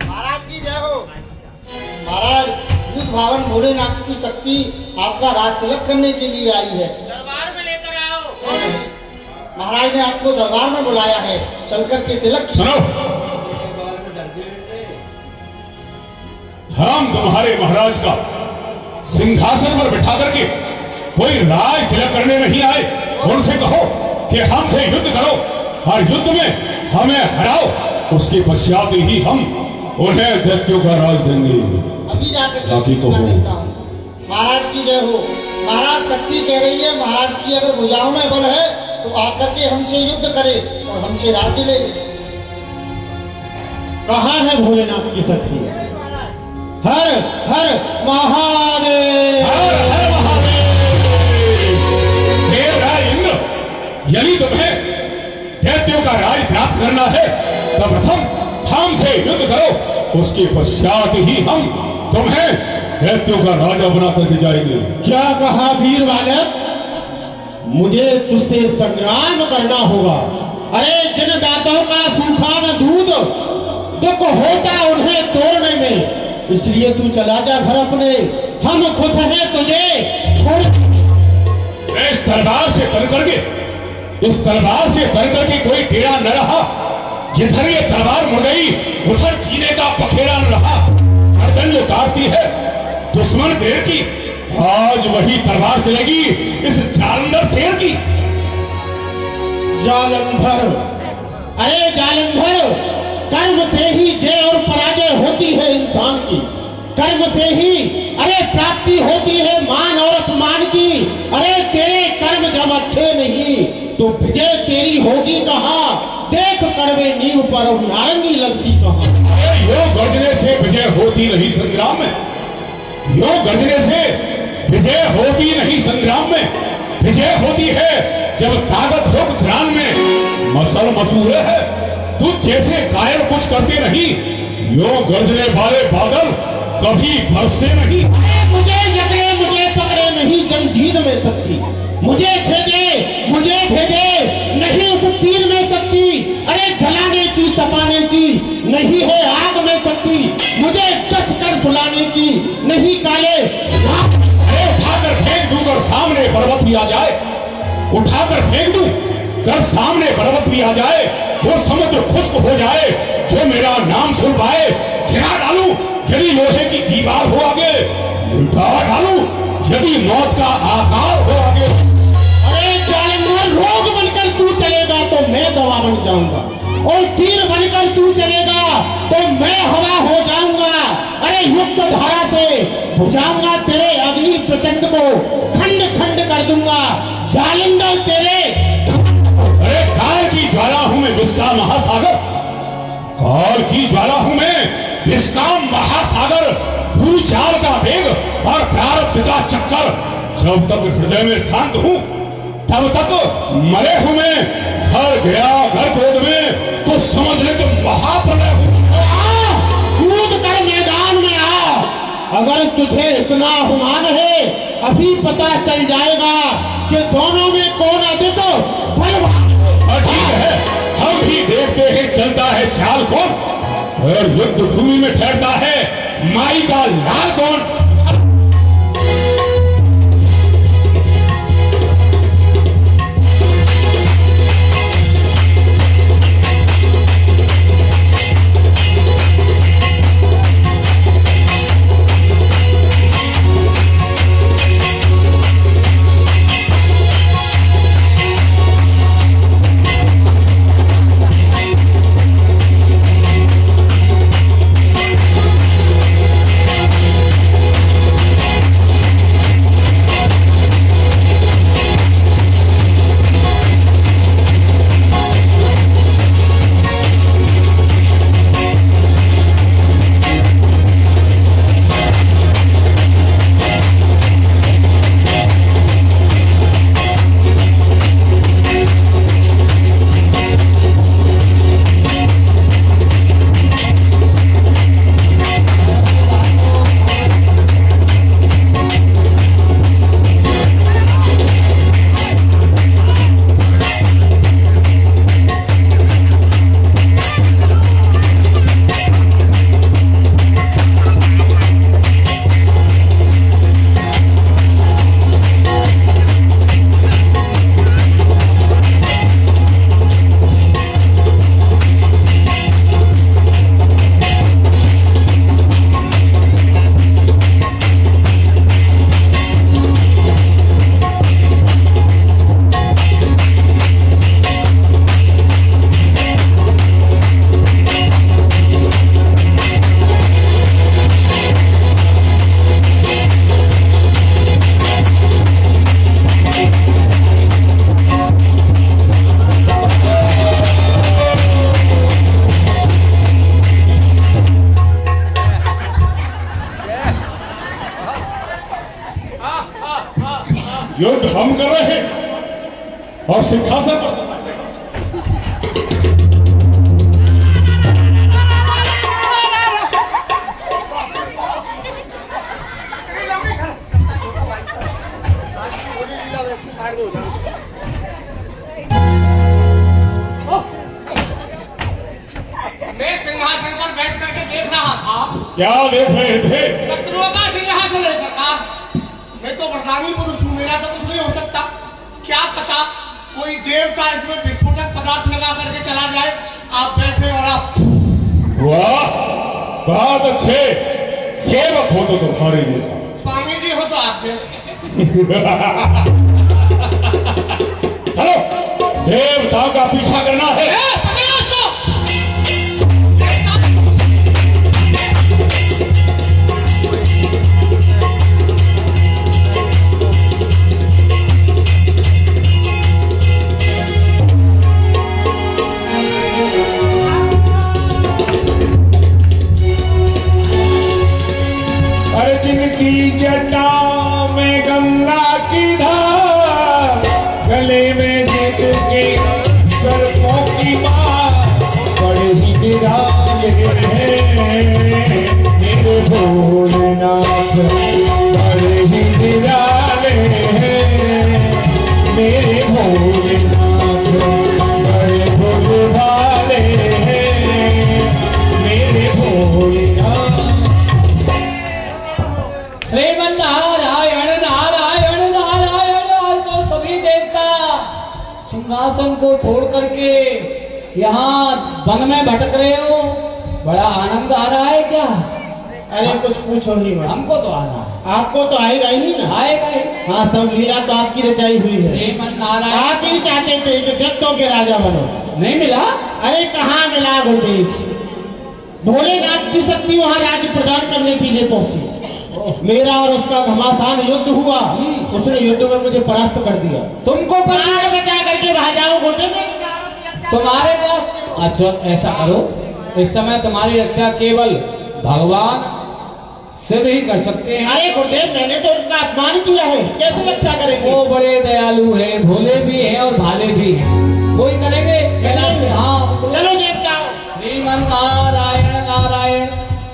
महाराज की जय हो। महाराज, भूत भावन भोलेनाथ की शक्ति आपका राज तिलक करने के लिए आई है। दरबार में लेकर आओ। महाराज ने आपको दरबार में बुलाया है, चलकर के तिलक। सुनो, हम तुम्हारे महाराज का सिंहासन पर बिठा करके कोई राज तिलक करने नहीं आए। उनसे कहो कि हमसे युद्ध करो और युद्ध में हमें हराओ, उसके पश्चात ही हम उन्हें दैत्यों का राज देंगे। अभी जाकर के काफी सूचना तो हो। देता हूँ। महाराज की जय हो। महाराज शक्ति कह रही है, महाराज की अगर भुजाओं में बल है तो आकर के हमसे युद्ध करे और हमसे राज्य ले। कहाँ है भोलेनाथ की शक्ति? हर हर महादेव। हर हर महादेव। देवराज इंद्र, यदि तुम्हें दैत्यों का राज प्राप्त करना है तो प्रथम हमसे युद्ध करो, उसके पश्चात ही हम तुम्हें दैत्यों का राजा बना करके जाएंगे। क्या कहा वीर बालक? मुझे तुझसे संग्राम करना होगा। अरे जिन दांतों का सूखा न दूध, दुख होता उन्हें तोड़ने में, इसलिए तू चला जा घर अपने। हम खुद हैं तुझे छोड़। इस तलवार से तर करके, इस तलवार से तर करके कोई टेढ़ा न रहा। जिधर ये तलवार मुड़ गई उधर जीने का पखेरा न रहा। गर्दन जो काटती है दुश्मन देर की, आज वही तलवार चलेगी इस जालंधर शेर की। जालंधर, अरे जालंधर, कर्म से ही जय और पराजय होती है इंसान की। कर्म से ही अरे प्राप्ति होती है मान और अपमान की। अरे तेरे कर्म जब अच्छे नहीं तो विजय तेरी होगी कहाँ? देख कड़वे नींव पर नारंगी लगती कहाँ? अरे यो गर्जने से विजय होती नहीं संग्राम में। यो गर्जने से विजय होती नहीं संग्राम में। विजय होती है जब ताकत हो कुछ में मसल मसूरे है। तू जैसे कायर कुछ करते नहीं, यो गर्जने वाले बादल कभी बरसते नहीं। मुझे जकड़े मुझे पकड़े नहीं जंजीर में शक्ति, मुझे छेदे मुझे भेदे नहीं उस तीर में शक्ति। अरे जलाने की तपाने की नहीं है आग में शक्ति, मुझे कस कर सुलाने की नहीं काले। अरे उठाकर फेंक दूंगा सामने पर्वत भी आ जाए उठाकर फेंक दूं, कर सामने पर्वत भी आ जाए वो समुद्र खुश्क हो जाए, जो मेरा नाम सुन पाए गिरा डालूं यदि लोहे की दीवार हो आगे, उठा डालूं यदि मौत का आकार हो आगे। अरे जालिम, रोग बनकर तू चलेगा तो मैं दवा बन जाऊंगा, और तीर बनकर तू चलेगा तो मैं हवा हो जाऊंगा। अरे युक्त धारा से बुझाऊंगा तेरे अग्नि प्रचंड को, खंड खंड कर दूंगा जालिंदर तेरे। अरे काल की ज्वाला हूं मैं विस्का महासागर, काल की ज्वाला हूं मैं विस्का महासागर, भूचाल का वेग और प्रारब्ध का चक्कर, जब तक हृदय में शांत हूं तब तक मरे हूं मैं, घर गया गर्भोद में तो समझ ले कि महाप्रलय हूं। कूद कर मैदान में आ, अगर तुझे इतना हुमान है अभी पता चल जाएगा कि दोनों में कौन अधिक बलवान है। ठीक है, हम भी देखते हैं चलता है चाल कौन, और युद्ध भूमि में ठहरता है माई का लाल कौन। युद्ध हम कर रहे हैं और सिंहासन पर मैं सिंहासन पर बैठ करके देख रहा था। क्या देख रहे थे? शत्रुओं का सिंहासन है सरकार। मैं तो वरदानी पुरुष हूँ, मेरा तो कुछ नहीं हो सकता। क्या पता कोई देवता इसमें विस्फोटक पदार्थ लगा करके चला जाए। आप बैठे और आप वाह, बहुत अच्छे सेवक हो तो तुम्हारे जैसा। स्वामी जी हो तो आप जैसे। हेलो, देवताओं का पीछा करना है। जिनकी जटा में गंगा की धार, गले में जिनके सर्पों की यहाँ वन में भटक रहे हो, बड़ा आनंद आ रहा है क्या? अरे कुछ पूछो नहीं मत। हमको तो आना है। आपको तो आएगा ही ना। आएगा ही। हाँ, सब लीला तो आपकी रचाई हुई है। श्रीमन नारायण। आप ही चाहते थे कि दैत्यों के राजा बनो। नहीं मिला? अरे कहाँ मिला गुरुदेव? भोलेनाथ की शक्ति वहाँ राज्य प्रदान करने के लिए पहुंची। मेरा और उसका घमासान युद्ध हुआ। उसने युद्ध में मुझे परास्त कर दिया। तुमको प्राण बचा करके वहां जाओ गुरुदेव। तुम्हारे पास अच्छा ऐसा करो, इस समय तुम्हारी रक्षा केवल भगवान शिव ही कर सकते हैं। अरे गुरुदेव, मैंने तो उनका अपमान किया है, कैसे रक्षा करेंगे? वो बड़े दयालु है, भोले भी है और भाले भी है, वो ही करेंगे। हाँ चलो देख जाओ। श्रीमन नारायण नारायण।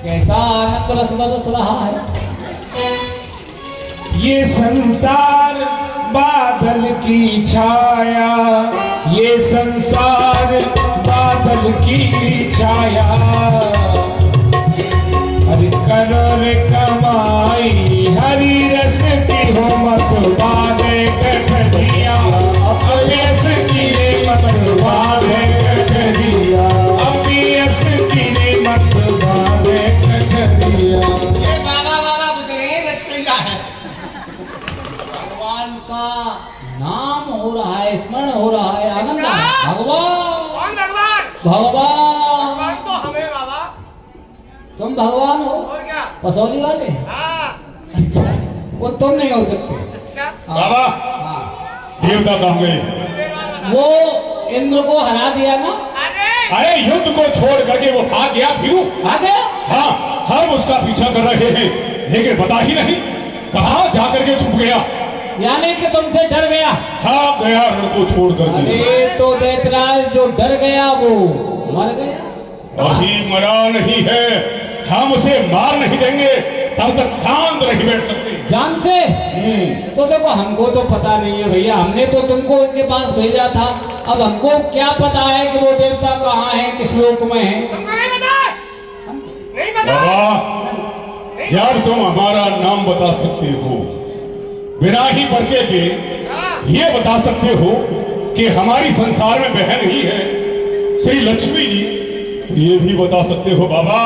कैसा आनंद रस बरस रहा है। ये संसार बादल की छाया, ये संसार बादल की छाया। हरि करो रे कमाई, हरि रस की हो मत बाले कटरिया। अपयस की रे मत बाले कटरिया, अपयस की रे मत बाले कटरिया। ये बाबा बाबा गुजरे रचकैया है। भगवान का नाम हो रहा है, स्मरण हो रहा है, आनंद आ रहा है। भगवान कौन भगवान? भगवान भगवान तो हमें बाबा। तुम भगवान हो? और क्या? पसौली वाले? हाँ। अच्छा, वो तुम नहीं हो सकते। अच्छा। बाबा, हाँ। देवता कहाँ गए? वो इंद्र को हरा दिया ना। अरे युद्ध को छोड़ करके वो भाग गया। क्यों? आ गया? हाँ, हम उसका पीछा कर रहे हैं, लेकिन पता ही नहीं कहाँ जाकर के छुप गया। यानी कि तुमसे डर गया? हाँ, गया रण को छोड़ करके। अरे तो दैतराज जो डर गया वो मर गया। अभी मरा नहीं है, हम उसे मार नहीं देंगे, तब तक शांत नहीं बैठ सकते। जान से? तो देखो, हमको तो पता नहीं है भैया, हमने तो तुमको उनके पास भेजा था। अब हमको क्या पता है कि वो देवता कहाँ है, किस लोक में है? बाबा, जब तुम हमारा नाम बता सकते हो, बिना ही परिचय के ये बता सकते हो कि हमारी संसार में बहन ही है श्री लक्ष्मी जी, ये भी बता सकते हो बाबा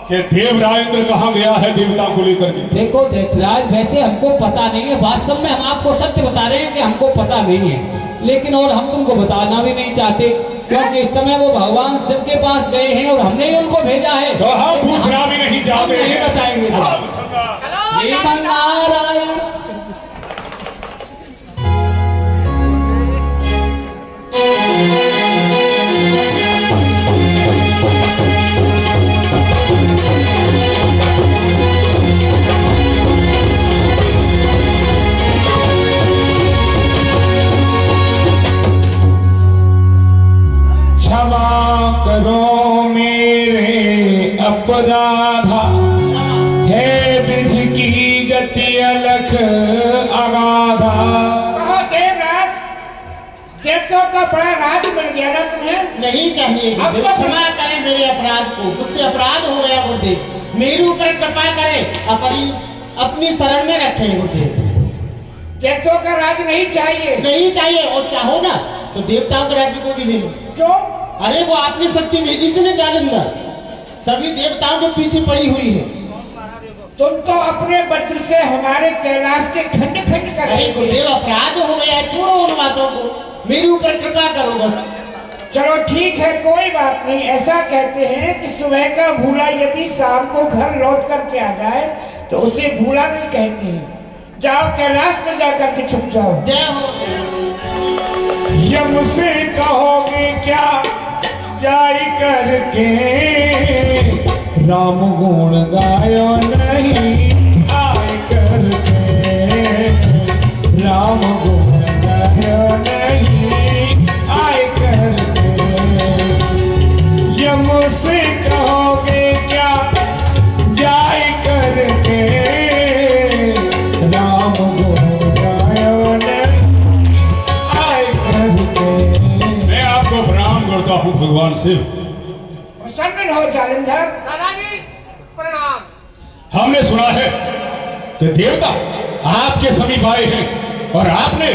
कि देवराजेंद्र कहाँ गया है देवता को लेकर के। देखो दैतराज, वैसे हमको पता नहीं है, वास्तव में हम आपको सत्य बता रहे हैं कि हमको पता नहीं है, लेकिन और हम तुमको बताना भी नहीं चाहते, क्योंकि इस समय वो भगवान शिव के पास गए हैं और हमने ही उनको भेजा है। तो हम पूछना भी नहीं चाहते हम नहीं हैं। बताएंगे। श्रीमन नारायण। क्षमा करो मेरे अपराधा, है विध की गति अलख अगाधा। कहो देवराज, देवताओं का बड़ा राज बन गया ना तुम्हें? नहीं चाहिए अब गुरुदेव, तो- क्षमा करें मेरे अपराध को, मुझसे अपराध हो गया गुरुदेव, मेरे ऊपर कृपा करें, अपनी शरण में रखें गुरुदेव। देवताओं का राज नहीं चाहिए? नहीं चाहिए, और चाहो ना तो देवताओं के राज्य को भी ले लो। क्यों? अरे वो आपने शक्ति भेजी थी ना जालंधर, सभी देवताओं के पीछे पड़ी हुई है। तुम तो अपने वज्र से हमारे कैलाश के खंड खंड कर अरे रहे थे। गुरुदेव, अपराध हो गया, छोड़ो उन बातों को, मेरे ऊपर कृपा करो बस। चलो ठीक है, कोई बात नहीं। ऐसा कहते हैं कि सुबह का भूला यदि शाम को घर लौट करके आ जाए तो उसे भूला नहीं कहते हैं। जाओ कैलाश में जाकर के छुप जाओ। जय हो। यम से कहोगे क्या जाई करके, राम गुण गायो नहीं आय करके, राम गुण गायो नहीं आय करके। यम से कहोगे क्या जाई करके, राम गुण गायो नहीं आय करके। मैं आपको प्रणाम करता हूँ भगवान शिव। प्रसन्न हो जालंधर। दादाजी प्रणाम। हमने सुना है कि देवता आपके समीप आए हैं और आपने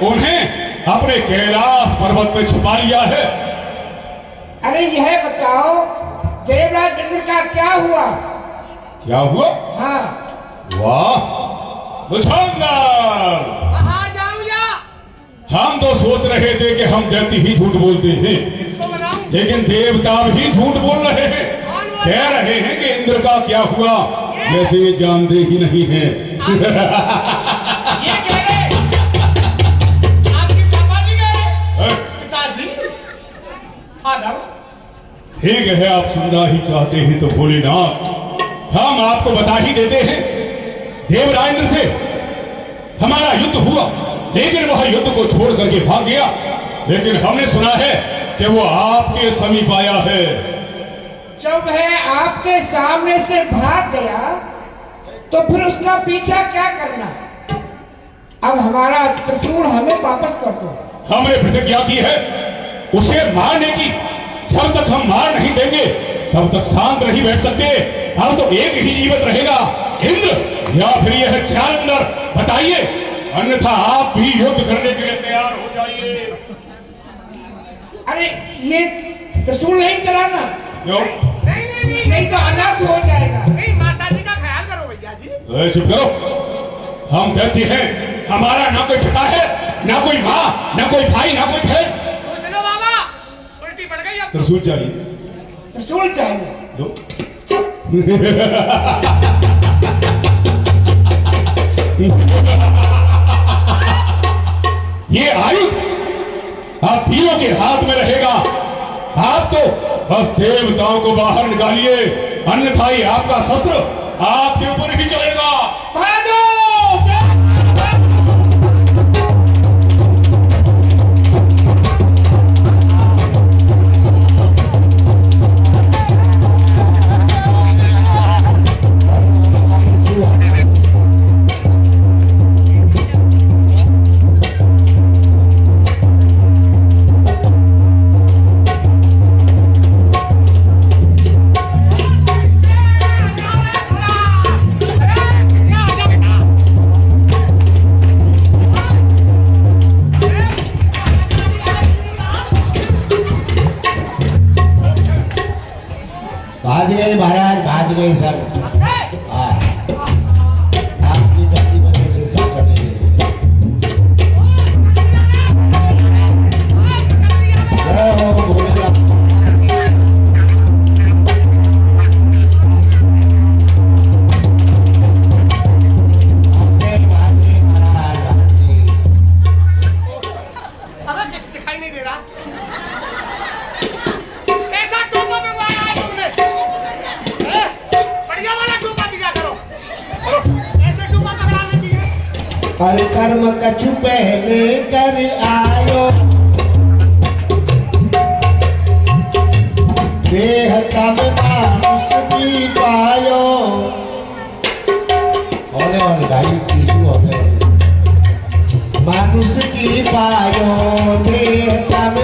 उन्हें अपने कैलाश पर्वत में छुपा लिया है। अरे यह बताओ देवराज इंद्र का क्या हुआ? क्या हुआ? हाँ वाह शानदार! हम तो सोच रहे थे कि हम दैत्य ही झूठ बोलते हैं, लेकिन देवता भी झूठ बोल रहे हैं। कह रहे हैं कि इंद्र का क्या हुआ, जैसे ये जानते ही नहीं है। ये कह रहे आपके पापा जी गए, पिताजी आदम। ठीक है, आप सुनना ही चाहते हैं तो भोलेनाथ हम आपको बता ही देते हैं। देवराजेंद्र से हमारा युद्ध हुआ, लेकिन वह युद्ध को छोड़ करके भाग गया। लेकिन हमने सुना है कि वो आपके समीप आया है। जब है आपके सामने से भाग गया तो फिर उसका पीछा क्या करना? अब हमारा त्रिशूल हमें वापस कर दो। हमने प्रतिज्ञा की है उसे मारने की। जब तक हम मार नहीं देंगे तब तक शांत नहीं बैठ सकते। हम तो एक ही जीवित रहेगा, इंद्र या फिर यह जालंधर। बताइए, अन्यथा आप भी युद्ध करने के लिए तैयार हो जाइए। अरे ये त्रिशूल नहीं चलाना। क्यों? नहीं तो अनर्थ हो जाएगा। नहीं, माता जी का ख्याल करो भैया जी। चुप करो, हम दैत्य हैं। हमारा ना कोई पिता है, ना कोई माँ, ना कोई भाई, ना कोई बहन। सोच लो बाबा, उल्टी पड़ गई अब। त्रिशूल चाहिए? त्रिशूल चाहिए। लो। ये आयुध आप वीरों के हाथ में रहेगा। आप तो बस देवताओं को बाहर निकालिए, अन्यथा ही आपका शस्त्र आपके ऊपर ही चलेगा। भागो! भाग गए महाराज, भाग गए सब। हाँ, आपकी धरती पर से शिक्षा कटेगी। जय हो भोलेनाथ। भाग गए महाराज, भाग गए। अगर दिखाई नहीं दे रहा, ऐसा टोपा मंगवाया है तुमने? बढ़िया वाला टोपा दिया करो, ऐसे टोपा पकड़ा लेती है। हर कर्म कछु पहले कर आयो, देह तम मानुष की पायो। होने वाले भाई कीशु होने मानुष की पायो, देह तम।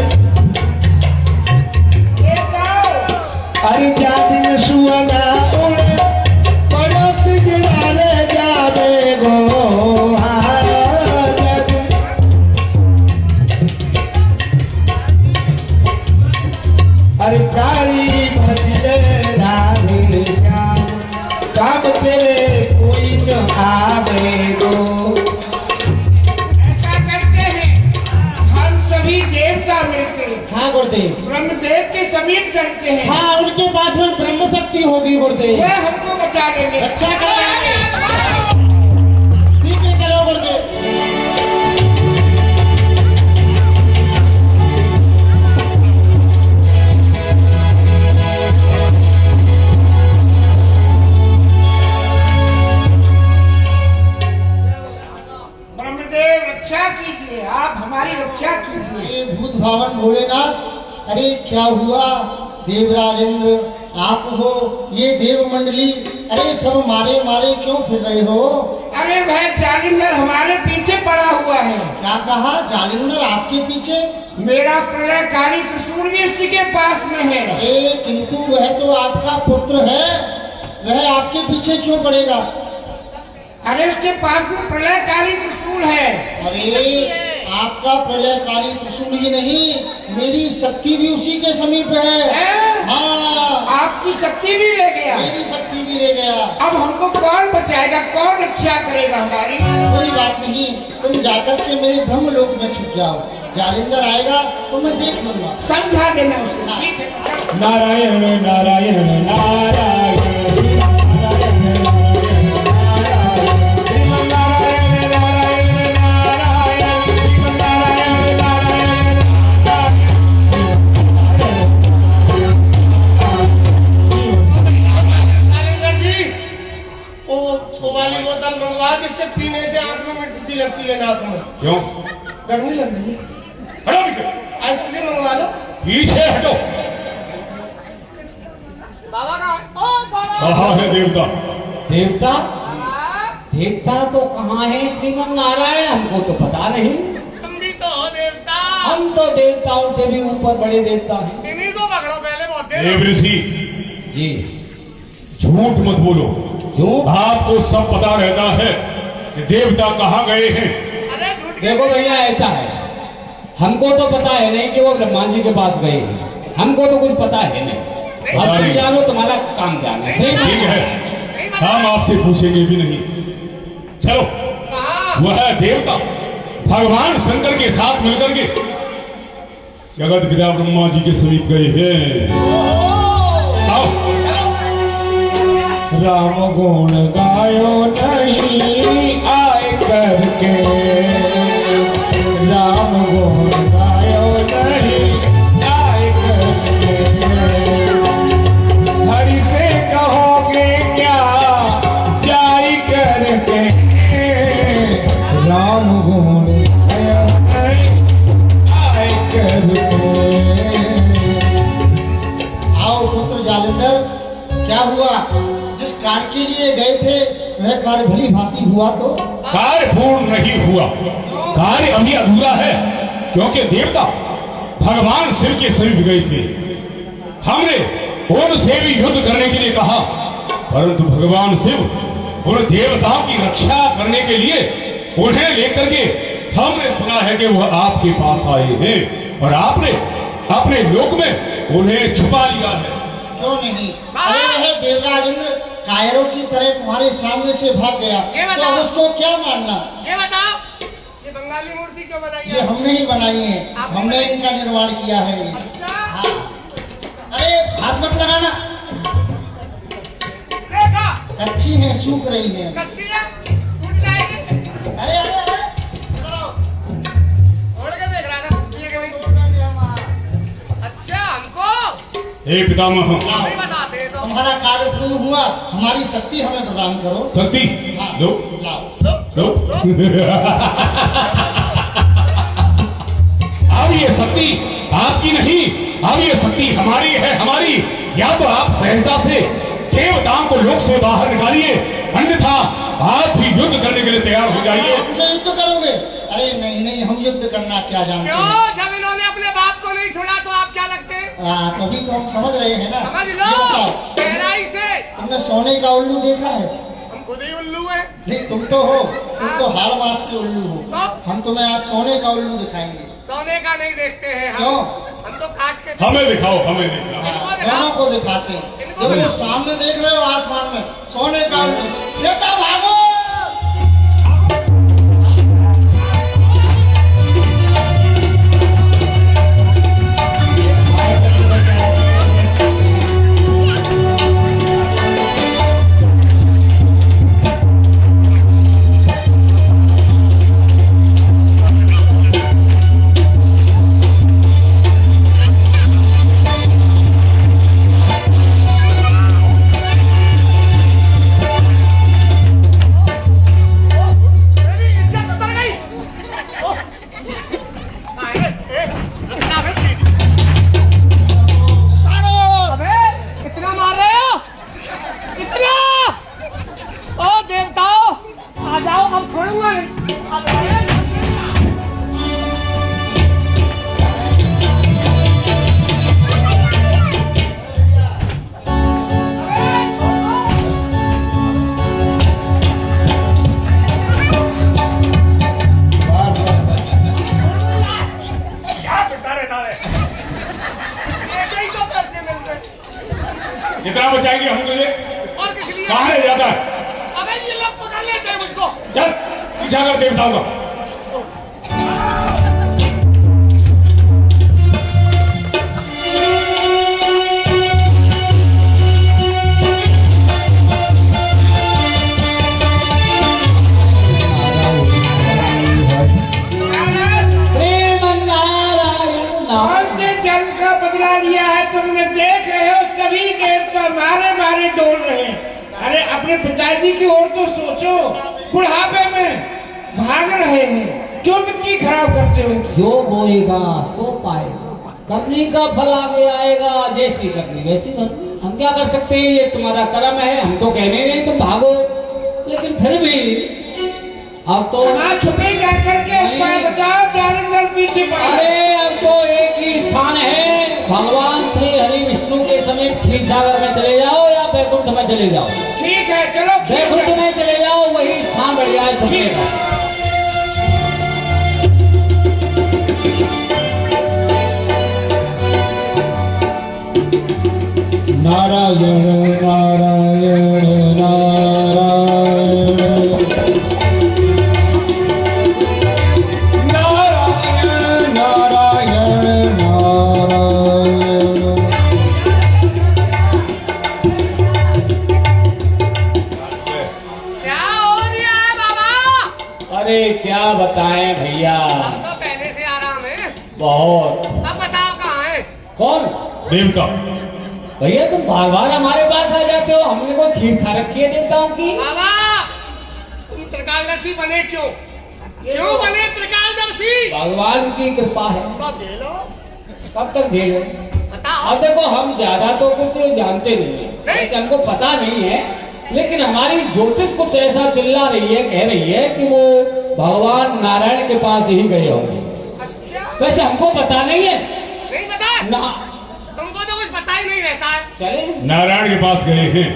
अरे जाति सुअना उड़े बड़ा बिगड़ा रे जावे गो। अरे प्राणी भजले राधे श्याम, काम तेरे कोई न आवे गो। ऐसा करते हैं हम सभी देवता मिलकर हाँ गुरुदेव। ब्रह्मदेव के समीप चलते हैं। हाँ, उनके पास में ब्रह्म शक्ति होगी गुरुदेव। वह हमको बचा देंगे। अच्छा करेंगे, शीघ्र करो गुरुदेव। ब्रह्मदेव रक्षा कीजिए, आप हमारी रक्षा कीजिए। ये भूत भावन भोलेनाथ, अरे क्या हुआ? देवराजेंद्र आप हो, ये देव मंडली, अरे सब मारे मारे क्यों फिर रहे हो? अरे वह जालिंदर हमारे पीछे पड़ा हुआ है। क्या कहा? जालिंदर आपके पीछे? मेरा प्रलयकारी त्रिशूल भी उसी के पास में है। अरे किंतु वह तो आपका पुत्र है, वह आपके पीछे क्यों पड़ेगा? अरे उसके पास में प्रलयकारी त्रिशूल है। अरे आपका प्रलयकारी त्रिशूल ही नहीं, मेरी शक्ति भी उसी के समीप है। हाँ, आपकी शक्ति भी ले गया। मेरी शक्ति भी ले गया। अब हमको कौन बचाएगा, कौन रक्षा करेगा हमारी? कोई बात नहीं, तुम जाकर के मेरे ब्रह्म लोक में छुप जाओ। जालिंदर आएगा तो मैं देख लूंगा। समझा देना उसे। ठीक है। नारायण नारायण नारायण श्री नारायण नारायण नारायण नारायण नारायण नारायण नारायण जी, वो वाली बोतल मंगवा जिससे पीने से आंख में मिट्टी लगती है नाक में। क्यों? गर्मी लग रही है। हटो पीछे, आइसक्रीम मंगवा लो। पीछे हटो। बाबा का ओ बाबा कहाँ है देवता? देवता? देवता तो कहाँ है श्रीमन नारायण, हमको तो पता नहीं। तुम भी तो हो देवता। हम तो देवताओं से भी ऊपर बड़े देवता हैं। इन्हीं को पकड़ो पहले, बहुत देर देव ऋषि, जी झूठ मत बोलो। क्यों? आपको सब पता रहता है कि देवता कहाँ गए हैं। अरे झूठ के देखो भैया, ऐसा है, हमको तो पता है नहीं कि वो ब्रह्मा जी के पास गए हैं। हमको तो कुछ पता है नहीं। अब तुम जानो, तुम्हारा काम जाना है। ठीक है, हम आपसे पूछेंगे भी नहीं। चलो, वह देवता भगवान शंकर के साथ मिलकर के जगत पिता ब्रह्मा जी के समीप गए हैं। आओ। राम गुण गायो नहीं आए करके, राम गुण गायो नहीं आए करके, हरि से कहोगे क्या जाई करके, राम गुण गायो नहीं आए करके। आओ पुत्र जालिंदर, क्या हुआ? जिस कार्य के लिए गए थे वह कार्य भली भांति हुआ तो? कार्य पूर्ण नहीं हुआ, कार्य अभी अधूरा है, क्योंकि देवता भगवान शिव के समीप गए थे। हमने उनसे भी युद्ध करने के लिए कहा, परंतु भगवान शिव उन देवताओं की रक्षा करने के लिए उन्हें लेकर के हमने सुना है कि वह आपके पास आए हैं और आपने अपने लोक में उन्हें छुपा लिया है। क्यों नहीं? अरे वह देवराज इंद्र कायरों की तरह तुम्हारे सामने से भाग गया, ये तो बताओ। अब उसको क्या मानना? ये बताओ, ये बंगाली मूर्ति क्यों बनाई ये है? हमने ही बनाई है, आपने हमने बनाई? इनका निर्माण किया है। अच्छा, हाँ। अरे हाथ मत लगाना, देखा कच्ची है, सूख रही है। कच्ची है, टूट जाएगी। अरे अरे अरे चलो, ओढ़ के देख रहा था, ये कभी अच्छा हमको हे पितामह, नहीं बताते तो। तुम्हारा कार्य पूर्ण हुआ, हमारी शक्ति हमें प्रदान करो। शक्ति हाँ, लो लाओ। लो। अब ये शक्ति आपकी नहीं, अब ये शक्ति हमारी है, हमारी। या तो आप सहजता से देवताओं को लोक से बाहर निकालिए, अन्यथा आप भी युद्ध करने के लिए तैयार हो जाइए। हमसे युद्ध करोगे? अरे नहीं नहीं, हम युद्ध करना क्या जानते हैं। क्यों? जब इन्होंने अपने बाप को नहीं छोड़ा तो आप क्या लगते? तभी तो हम समझ रहे हैं ना। समझ ये लो बताओ, गहराई से। तुमने सोने का उल्लू देखा है? हम खुद ही उल्लू है। नहीं, तुम तो हो, तुम तो हाड़ मास के उल्लू हो। तो? हम तुम्हें आज सोने का उल्लू दिखाएंगे। सोने का नहीं देखते हैं हम। क्यों? हम तो काट के हमें दिखाओ, हमें दिखाओ। हाँ, दोनों को दिखाते हैं। इनको देखो दिखाओ। सामने देख रहे हो आसमान में सोने का उल्लू, बेटा भागो। कितना बचाएंगे हम तुझे? और किस लिए? कहाँ ले जाता है? अबे ये लोग पकड़ लेते हैं मुझको। चल पीछा कर देवताओं का। कौन से जल का बदला लिया है तुमने? देख रहे हो सभी देवता मारे मारे डोल रहे हैं। अरे अपने पिताजी की ओर तो सोचो, बुढ़ापे में भाग रहे हैं, क्यों मिट्टी खराब करते हो? जो बोएगा सो पाएगा, करने का फल आगे आएगा, जैसी करनी वैसी करनी। हम क्या कर सकते हैं, ये तुम्हारा कर्म है, हम तो कहने नहीं तुम भागो, लेकिन फिर भी अब तो वहाँ छुपे जाकर के उपाय बताओ, जालंधर पीछे पड़ा। अरे अब तो एक ही स्थान है, भगवान श्री हरि विष्णु के समीप क्षीर सागर में चले जाओ या बैकुंठ में चले जाओ। ठीक है चलो, बैकुंठ में चले जाओ, वही स्थान बढ़िया है छुपने का। नारायण नारायण नारायण नारायण नारायण नारायण। क्या हो रहा है बाबा? अरे क्या बताएं भैया, हम तो पहले से आराम है। बहुत। अब बताओ कहाँ है? कौन? देवता। भैया तुम बार बार हमारे पास आ जाते हो, हमने कोई खीर खा रखी है देवताओं की? बाबा तुम त्रिकालदर्शी बने क्यों? क्यों बने त्रिकालदर्शी? भगवान की कृपा है। तो झेलो। कब तक झेले? बताओ। अब देखो हम ज्यादा तो कुछ जानते नहीं है, वैसे हमको पता नहीं है, लेकिन हमारी ज्योतिष कुछ ऐसा चिल्ला रही है, कह रही है कि वो भगवान नारायण के पास ही गए होंगे। अच्छा वैसे हमको पता नहीं है नहीं पता? ना। तुमको तो कुछ पता ही नहीं रहता है। चले नारायण के पास गए हैं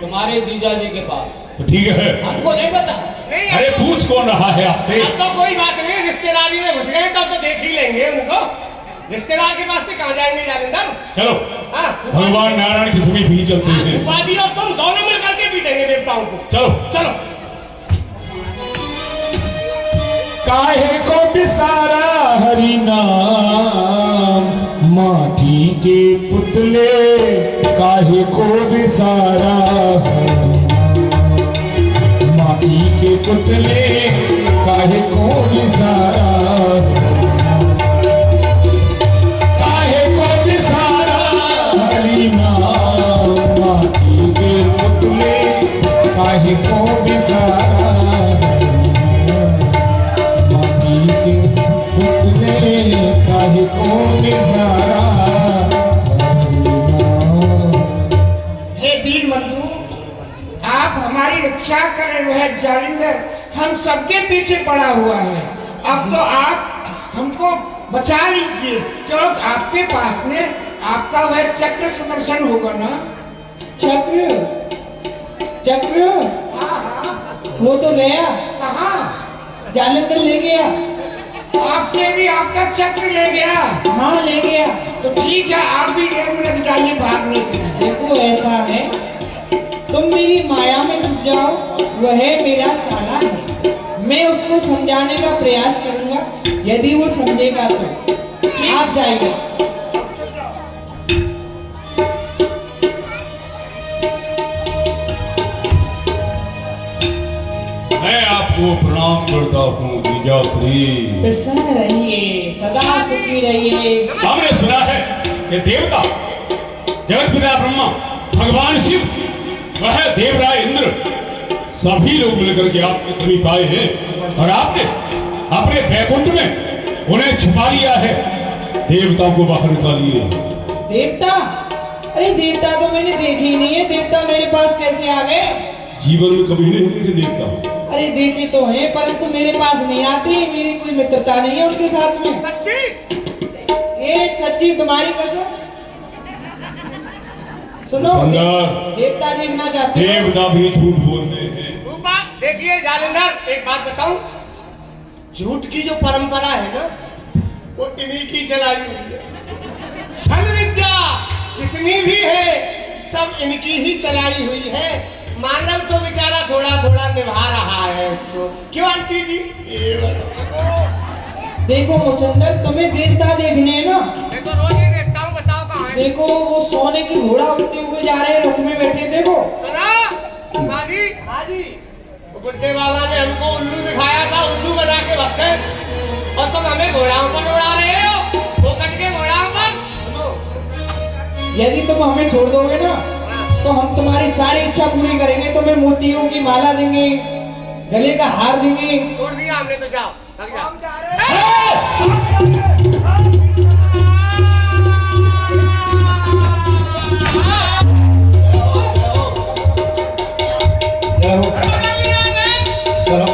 तुम्हारे जीजा जी के पास, तो ठीक है। हमको नहीं पता। नहीं अरे पूछ कौन रहा है आपसे? अब तो कोई बात नहीं, रिश्तेदारी में घुस गए तब तो देख ही लेंगे उनको। रिश्तेदार के पास से कहाँ जाएंगे जालंधर? चलो हाँ, भगवान नारायण के समीप भी चलते हैं। उपाधि और तुम दोनों मिल करके पीटेंगे देवताओं को। चलो चलो। काहे को बिसारा हरि नाम, माटी के पुतले काहे को बिसारा हरि नाम, माटी के पुतले काहे को बिसारा काहे को बिसारा हरि नाम, माटी के पुतले काहे को बिसारा के पुतले काहे को बिसारा। हे दीन बंधु, आप हमारी रक्षा करें, वह जालंधर हम सबके पीछे पड़ा हुआ है। अब तो आप हमको बचा लीजिए, क्योंकि आपके पास में आपका वह चक्र सुदर्शन होगा ना। चक्र चक्र हाँ हाँ, वो तो गया, कहाँ? जालंधर ले गया। आपसे भी आपका चक्र ले गया? हाँ ले गया। तो ठीक है, आप भी रेल में लग जाइए भागने के लिए। देखो ऐसा है, तुम मेरी माया में डूब जाओ, वह मेरा साला है, मैं उसको समझाने का प्रयास करूंगा, यदि वो समझेगा तो आप जाइए। मैं आपको प्रणाम करता हूँ जीजा श्री। प्रसन्न रहिए, सदा सुखी रहिए। हमने सुना है कि देवता जगत पिता ब्रह्मा, भगवान शिव, वह देवराय इंद्र, सभी लोग मिलकर के आपके समीप आए हैं और आपने अपने बैकुंठ में उन्हें छुपा लिया है, देवताओं को बाहर निकालिए। देवता? अरे देवता तो मैंने देखी ही नहीं है, देवता मेरे पास कैसे आ गए? जीवन में कभी नहीं देखे देवता। अरे देखे तो हैं, परंतु मेरे पास नहीं आते, मेरी कोई मित्रता नहीं है उनके साथ में। सच्ची? ये सच्ची तुम्हारी कसम। सुनो, सुंदर। देवता देखना चाहते हो? देवता भी झूठ बोलते हैं। रूपा देखिए जालंधर, एक बात बताऊं, झूठ की जो परंपरा है ना, वो इन्हीं की चलाई हुई है। सन विद्या जितनी भी है सब इनकी ही चलाई हुई है। मानव तो बेचारा थोड़ा थोड़ा निभा रहा है उसको। क्यों आंटी जी? ये बताओ। देखो मुचंदर, तुम्हें देवता देखने हैं ना? मैं तो रोज ही देखता हूँ, बताओ कहाँ है? देखो वो सोने की घोड़ा उड़ते हुए जा रहे हैं, रथ में बैठे, देखो। हाजी हाजी, बुड्ढे बाबा ने हमको उल्लू दिखाया था, उल्लू बना के भगते, और तुम हमें घोड़ाओं पर उड़ा रहे हो। वो कट के घोड़ाओं पर। यदि तुम हमें छोड़ दोगे ना तो हम तुम्हारी सारी इच्छा पूरी करेंगे। तुम्हें मोतियों की माला देंगे, गले का हार देंगे। छोड़ दिया हमने तो, जाओ लग जाओ। चलो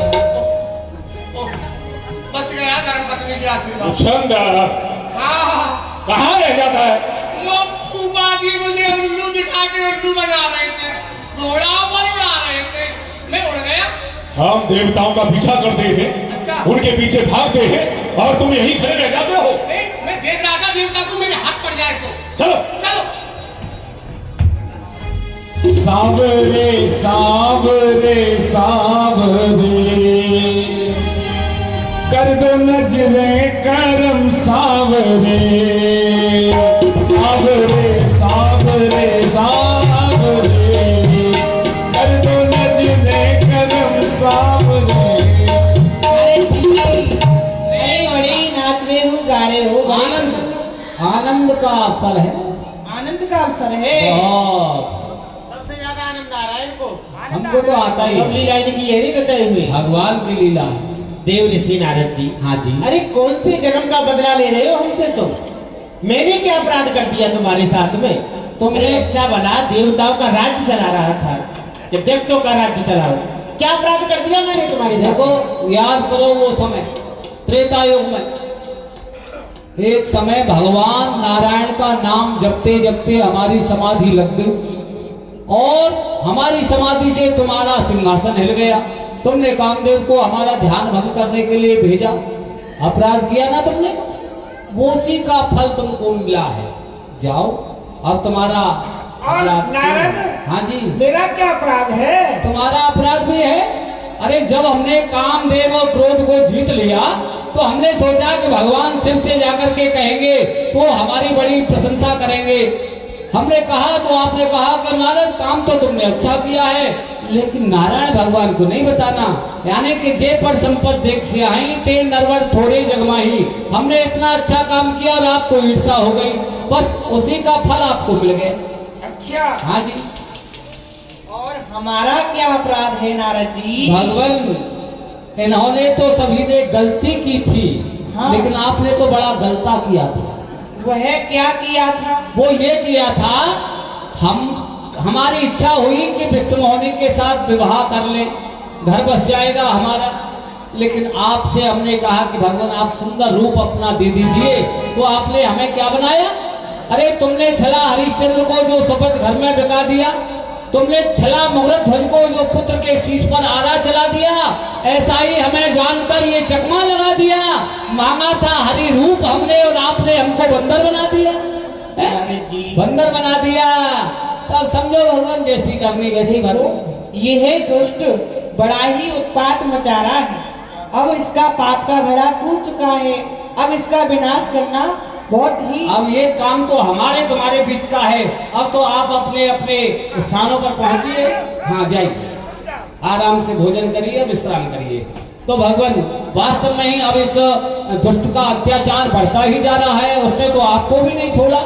बच गया धर्मपत्नी के आशीर्वाद। मुचंद हाँ, कहाँ रह जाता है? वो फूफा जी मुझे उल्लू दिखा के उल्लू बना रहे थे, घोड़ा पर उड़ा रहे थे, मैं उड़ गया। हम देवताओं का पीछा करते हैं, अच्छा। उनके पीछे भागते हैं और तुम यहीं खड़े रह जाते हो। मैं देख रहा था देवता को मेरे हाथ पड़ जाए तो। चलो चलो। सावरे सावरे सावरे कर दो नजरे करम सावरे सावरे सावरे सावरे कर दो नजरे करम सावरे। अरे नहीं बड़ी नाच रहे हो, गा रहे हो, आनंद का अवसर है। आनंद का अवसर है। बहुत। सबसे ज्यादा आनंद आ रहा है इनको। हमको तो आता ही सब लीला इनकी यही रचाई हुई। भगवान की लीला। देव ऋषि नारद जी, हाँ जी। अरे कौन से जन्म का बदला ले रहे हो हमसे तुम? मैंने क्या अपराध कर दिया तुम्हारे साथ में? तुमने अच्छा भला देवताओं का राज्य चला रहा था, कि देवताओं का राज्य चलाओ, क्या अपराध कर दिया मैंने तुम्हारे साथ? देखो याद करो वो समय त्रेता युग में एक समय भगवान नारायण का नाम जपते जपते हमारी समाधि लग गई और हमारी समाधि से तुम्हारा सिंहासन हिल गया। तुमने कामदेव को हमारा ध्यान भंग करने के लिए भेजा, अपराध किया ना तुमने, वो उसी का फल तुमको मिला है। जाओ अब तुम्हारा और नारद, हाँ जी, मेरा क्या अपराध है? तुम्हारा अपराध भी है। अरे जब हमने कामदेव और क्रोध को जीत लिया तो हमने सोचा कि भगवान शिव से जाकर के कहेंगे तो हमारी बड़ी प्रशंसा करेंगे। हमने कहा तो आपने कहा कि नारद काम तो तुमने अच्छा किया है, लेकिन नारायण भगवान को नहीं बताना, यानी कि जे पर संपत देख से आई ते नरवर थोड़े जगमाही। हमने इतना अच्छा काम किया और आपको ईर्षा हो गई, बस उसी का फल आपको मिल गया। अच्छा, हाँ जी। और हमारा क्या अपराध है नारद जी? भगवान इन्होंने तो सभी ने गलती की थी, हाँ। लेकिन आपने तो बड़ा गलता किया था। वह क्या किया था? वो ये किया था, हमारी इच्छा हुई कि विश्वमोहिनी के साथ विवाह कर ले, घर बस जाएगा हमारा। लेकिन आपसे हमने कहा कि भगवान आप सुंदर रूप अपना दे दीजिए, तो आपने हमें क्या बनाया? अरे तुमने छला हरिश्चंद्र को जो शपथ घर में बिका दिया, तुमने छला मुगलत ध्वज को जो पुत्र के शीश पर आरा चला दिया, ऐसा ही हमें जानकर ये चकमा लगा दिया। मांगा था हरि रूप हमने और आपने हमको बंदर बना दिया, बंदर बना दिया। तब समझो भगवान जैसी करनी वैसी भरो। ये है दुष्ट, बड़ा ही उत्पात मचा रहा है। अब इसका पाप का घड़ा कूद चुका है, अब इसका विनाश करना बहुत ही। अब ये काम तो हमारे तुम्हारे बीच का है। अब तो आप अपने अपने स्थानों पर पहुंचिए। हाँ जाइए, आराम से भोजन करिए, विश्राम करिए। तो भगवान वास्तव में ही अब इस दुष्ट का अत्याचार बढ़ता ही जा रहा है। उसने तो आपको भी नहीं छोड़ा,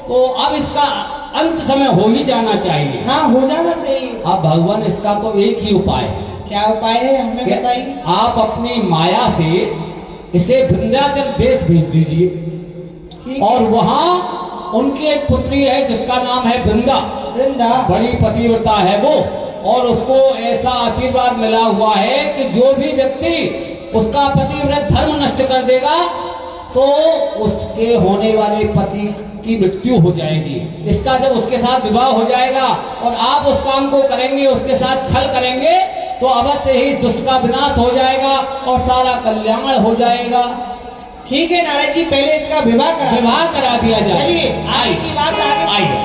तो अब इसका अंत समय हो ही जाना चाहिए। हाँ हो जाना चाहिए। अब भगवान इसका तो एक ही उपाय है। क्या उपाय है हमें बताइए। आप अपनी माया से इसे वृंदावन देश भेज दीजिए और वहाँ उनकी एक पुत्री है जिसका नाम है वृंदा। वृंदा बड़ी पतिव्रता है वो, और उसको ऐसा आशीर्वाद मिला हुआ है कि जो भी व्यक्ति उसका पतिव्रत धर्म नष्ट कर देगा तो उसके होने वाले पति की मृत्यु हो जाएगी। इसका जब उसके साथ विवाह हो जाएगा और आप उस काम को करेंगे, उसके साथ छल करेंगे, तो अवश्य ही दुष्ट का विनाश हो जाएगा और सारा कल्याण हो जाएगा। ठीक है नारद जी, पहले इसका विवाह करा दिया जाए। चलिए आगे की बात आगे। आइए।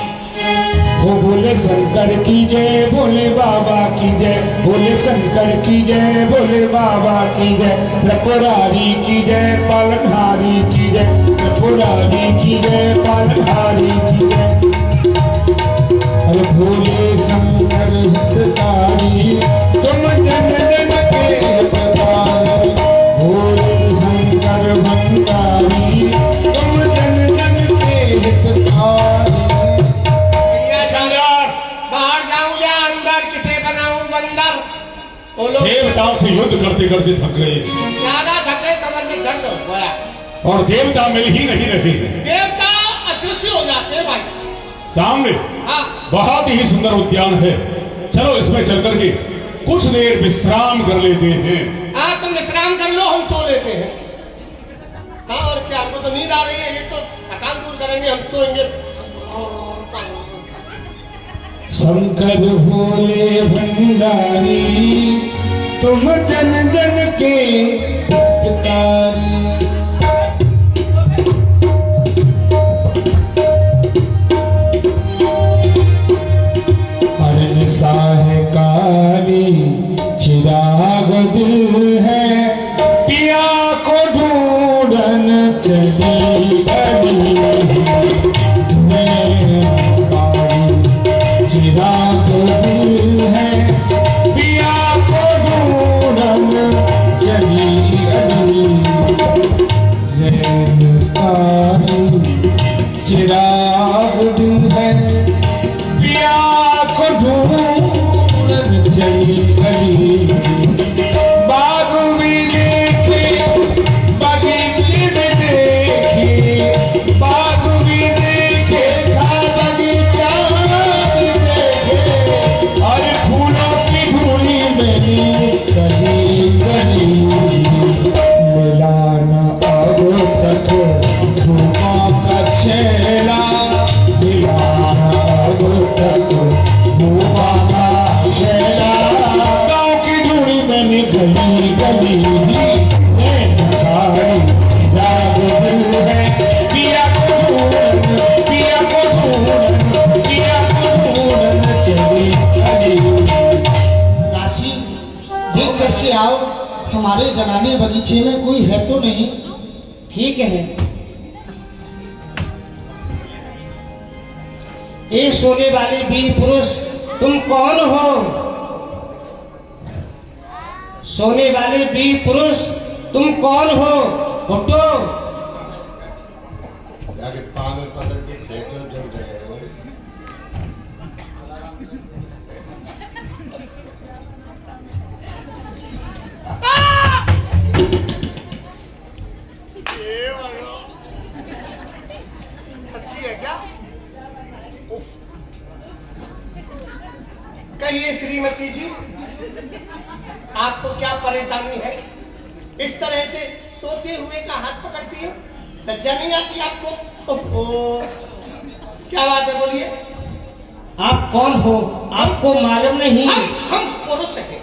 हो बोले शंकर की जय, भोले बाबा की जय, बोले शंकर की जय, भोले बाबा की जय, त्रिपुरारी की जय, पालनहारी की जय, त्रिपुरारी की जय, पालनहारी की जय। अरे भोले शंकर हितकारी, तुम जन जन के हितकारी, भोले शंकर भंडारी, तुम जन जन के हितकारी। बाहर जाऊं या अंदर, किसे बनाऊं बंदर? बोलो। देवताओं से युद्ध करते करते थक गए ज्यादा थके, कमर में दर्द हो गया और देवता मिल ही नहीं रहे। देवता अदृश्य हो जाते हैं भाई। सामने हाँ बहुत ही सुंदर उद्यान है, चलो इसमें चल करके कुछ देर विश्राम कर लेते हैं। हाँ तुम विश्राम कर लो, हम सो लेते हैं। हाँ और क्या, हमको तो नींद आ रही है, ये तो थकान दूर करेंगे, हम सोएंगे। शंकर भोले भंडारी, तुम जन जन के हितकारी। साहकारी चिराग दिल है, पिया को ढूंढन चली गली, चिराग दिल है, पिया को ढूंढन चली गली, चिराग दिल है, पिया को ढूंढन चली गली। बाग में देखे, बगीचे में देखे, बाग में देखे, बगीचा में देखे, और फूलों की धूली में गली गली, मिलाना अब तक धूपों का छेड़ा, मिलाना अब तक धूपों का छेड़ा, गाँव की धूली में गली गली, जाग दिल है, पिया को ढूंढन, पिया को ढूंढन, पिया को ढूंढन चली गली। दासी देख करके आओ, हमारे जनाने बगीचे में कोई है तो नहीं? ठीक है। ये सोने वाले वीर पुरुष, तुम कौन हो? सोने वाले वीर पुरुष, तुम कौन हो? उठो। जाके पाँव में पकड़ के खेतों चल रहे हो। अच्छी है क्या? कहिए श्रीमती जी, आपको क्या परेशानी है? इस तरह से सोते हुए का हाथ पकड़ती हो, लज्जा नहीं आती आपको? ओहो, क्या बात है, बोलिए। आप कौन हो? आपको मालूम नहीं? हम पुरुष हैं,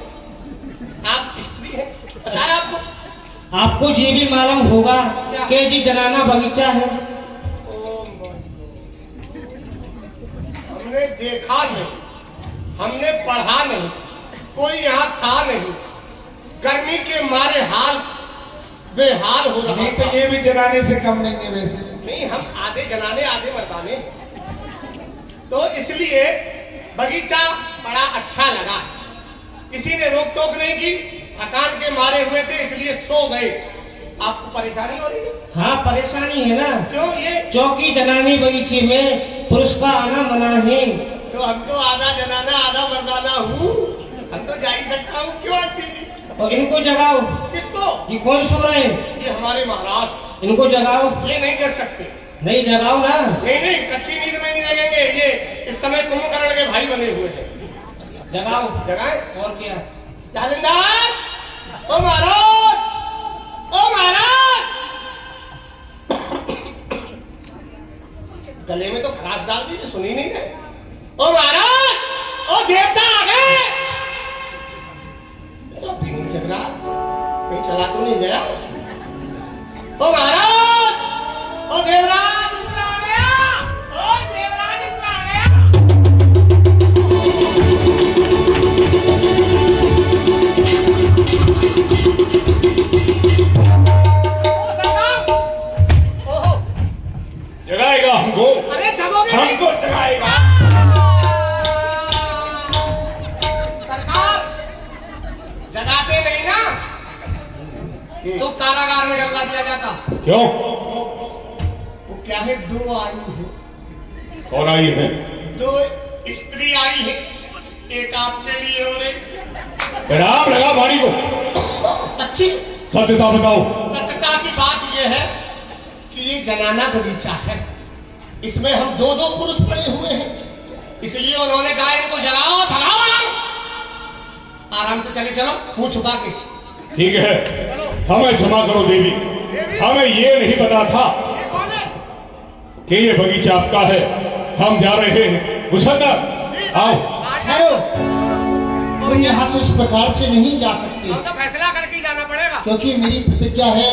आप स्त्री हैं, बताया आपको? आपको ये भी मालूम होगा कि जी जनाना बगीचा है। हमने देखा नहीं, हमने पढ़ा नहीं, कोई यहाँ था नहीं, गर्मी के मारे हाल बेहाल हो रहा नहीं तो ये भी जनाने से कम नहीं है वैसे। नहीं, हम आधे जनाने आधे मर्दाने, तो इसलिए बगीचा बड़ा अच्छा लगा, किसी ने रोक टोक नहीं की, थकान के मारे हुए थे इसलिए सो गए। आपको परेशानी हो रही है? हाँ परेशानी है ना। क्यों? ये चौकी जनानी बगीचे में पुरुष का आना मना है। तो हम तो आधा जनाना आधा मर्दाना हूँ, हम तो जा ही सकता हूँ। क्यों आती जी? और इनको जगाओ। किसको? ये कौन सो रहे हैं? ये हमारे महाराज। इनको जगाओ। ये नहीं कर सकते। नहीं जगाओ ना। नहीं नहीं, कच्ची नींद में नहीं लगेंगे, ये इस समय कुंभकर्ण के भाई बने हुए हैं। जगाओ। जगाए और क्या? जालिंदार, ओ महाराज, ओ महाराज। गले में तो खराश डाल दी, सुनी नहीं रहे। ओ महाराज, ओ देवता आ गए। तो भी नहीं जग रहा, कहीं चला तो नहीं गया? ओ महाराज, ओ देवराज इंद्र आ गया, ओ देवराज इंद्र आ गया। क्यों? वो क्या है, 2 आई है। कौन आई है? 2 स्त्री आई है, एक आपके लिए और एक। राम लगा वाणी को। सच्ची सत्यता बताओ। सत्यता की बात यह है कि ये जनाना बगीचा है, इसमें हम 2-2 पुरुष पड़े हुए हैं, इसलिए उन्होंने कहा इनको जलाओ, भगाओ, आराम से चले चलो, मुंह छुपा के। ठीक है, हमें क्षमा करो देवी, हमें ये नहीं पता था ये कौन है? कि ये बगीचा आपका है। हम जा रहे हैं। मुसद्दर आओ। ठहरो, तुम यहाँ से इस प्रकार से नहीं जा सकते, हम तो फैसला करके ही जाना पड़ेगा। क्योंकि मेरी प्रतिज्ञा है,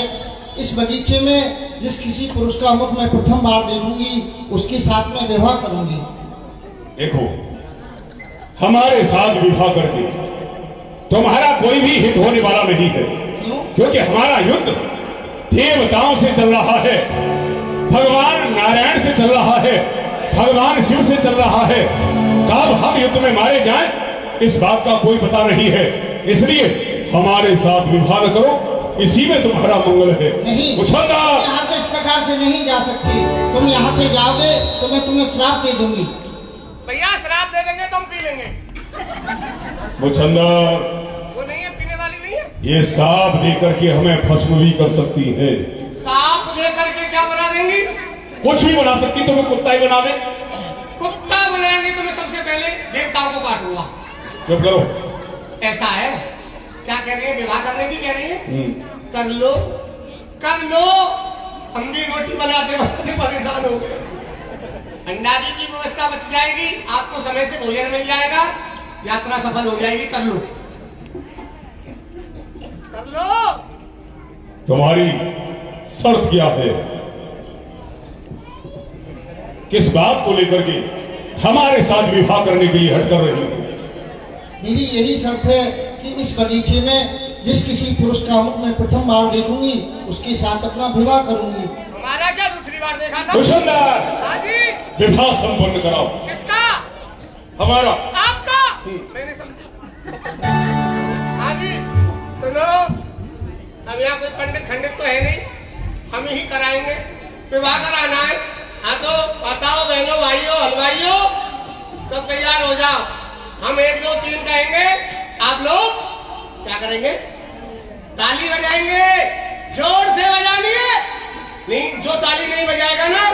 इस बगीचे में जिस किसी पुरुष का मुख मैं प्रथम बार देखूंगी उसके साथ में विवाह करूंगी। देखो, हमारे साथ विवाह करके तुम्हारा कोई भी हित होने वाला नहीं है, क्यों? क्योंकि हमारा युद्ध देवताओं से चल रहा है, भगवान नारायण से चल रहा है, भगवान शिव से चल रहा है। कब हम युद्ध में मारे जाएं, इस बात का कोई पता नहीं है। इसलिए हमारे साथ विवाह न करो, इसी में तुम्हारा मंगल है। नहीं, मुसद्दर यहाँ से इस प्रकार से नहीं जा सकती। तुम यहाँ से जाओगे तो मैं तुम्हें श्राप दे दूंगी। भैया श्राप दे देंगे तो हम पी लेंगे। मुसद्दर, वो नहीं है, पीने वाली नहीं है। ये सांप देकर के हमें भस्म भी कर सकती है। सांप दे करके क्या बना देंगी? कुछ भी बना सकती, तुम्हें कुत्ता ही बना दे। कुत्ता बनाएंगे तो मैं सबसे पहले देवताओं को काटूंगा। चुप करो। ऐसा है, क्या कह रही है, विवाह करने की कह रही है? कर लो, कर लो। हम भी रोटी बनाते बनाते परेशान हो गए। अंडाजी की व्यवस्था बच जाएगी, आपको समय से भोजन मिल जाएगा, यात्रा सफल हो जाएगी। कर लो, कर लो। तुम्हारी शर्त क्या है? किस बात को लेकर के हमारे साथ विवाह करने के लिए हट कर रही हो? मेरी यही शर्त है कि इस बगीचे में जिस किसी पुरुष का मुख मैं प्रथम बार देखूंगी उसके साथ अपना विवाह करूंगी। हमारा क्या दूसरी बार देखा था? मुसद्दर, हाँ जी। विवाह संपन्न कराओ। किसका? हमारा। आपका? मैंने समझा। हाँ जी, सुनो, अब यहाँ कोई पंडित खंडित तो है नहीं, हम ही कराएंगे। विवाह कराना है। हाँ तो बताओ बहनों, भाइयों, हलवाइयों, सब तैयार हो जाओ। हम 1 2 3 कहेंगे, आप लोग क्या करेंगे? ताली बजाएंगे, जोर से बजानी है। नहीं, जो ताली नहीं बजाएगा ना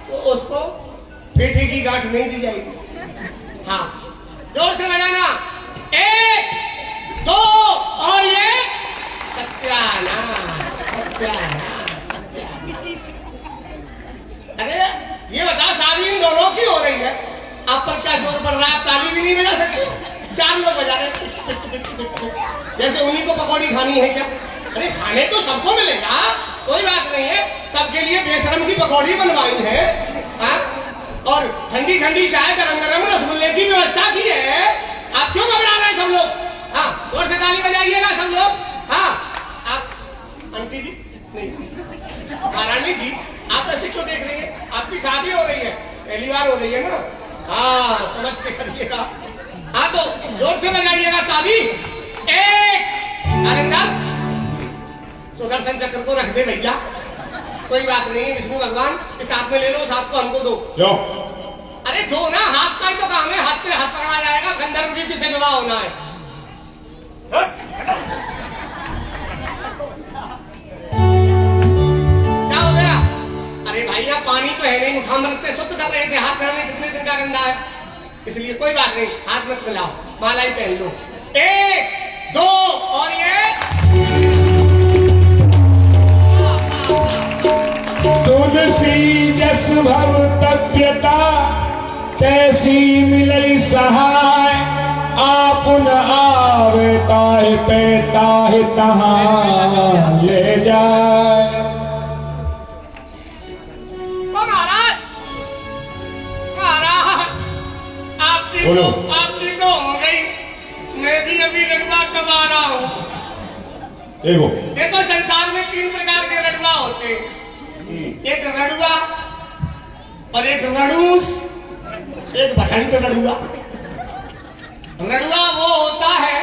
तो उसको पेटी की गांठ नहीं दी जाएगी। हाँ, जोर से बजाना। 1 2 और ये सत्यानाश, सत्यानाश, सत्यानाश। अरे ये बताओ, शादी इन दोनों की हो रही है, आप पर क्या जोर पड़ रहा है? आप ताली भी नहीं बजा सकते? 4 लोग बजा रहे हैं, जैसे उन्हीं को पकौड़ी खानी है क्या? अरे खाने तो सबको मिलेगा, कोई बात नहीं है। सबके लिए बेशरम की पकौड़ी बनवाई है, हाँ? और ठंडी ठंडी चाय, गरम गरम रसगुल्ले की व्यवस्था की है। आप क्यों घबरा रहे हैं सब लोग? हाँ, जोर से ताली बजाइएगा सब लोग। हाँ, आप आंटी जी, नहीं महारानी जी, आप ऐसे क्यों देख रही है? आपकी शादी हो रही है, पहली बार हो रही है ना? हाँ, समझ के करिएगा। हाँ तो जोर से बजाइएगा ताली। 1 आनंदा, सुदर्शन चक्र को रख दे भैया, कोई बात नहीं है। विष्णु भगवान इस हाथ में ले लो, उस हाथ को हमको दो। क्यों? अरे दो ना, हाथ का ही तो काम है, हाथ पे हाथ पकड़ा जाएगा। गंधर्व रीति से विवाह होना है। क्या हो गया? अरे भैया पानी तो है नहीं, मुखामृत से शुद्ध कर रहे थे, हाथ में कितने दिन का गंदा है, इसलिए कोई बात नहीं, हाथ मत मिलाओ, माला ही पहन लो। 1 2 और ये तुलसी जस भव तप्यता तैसी मिलई सहाय, आपुन आवे ताहि पे ताहि तहाँ ले जाए। महाराज, महाराज, आपकी बोलो। तो हो गई, मैं भी अभी रड़वा कमा रहा हूँ। देखो संसार में 3 प्रकार के रड़वा होते हैं, एक रड़ुआ और एक रड़ूस, एक भटंड रड़ुआ। रड़ुआ वो होता है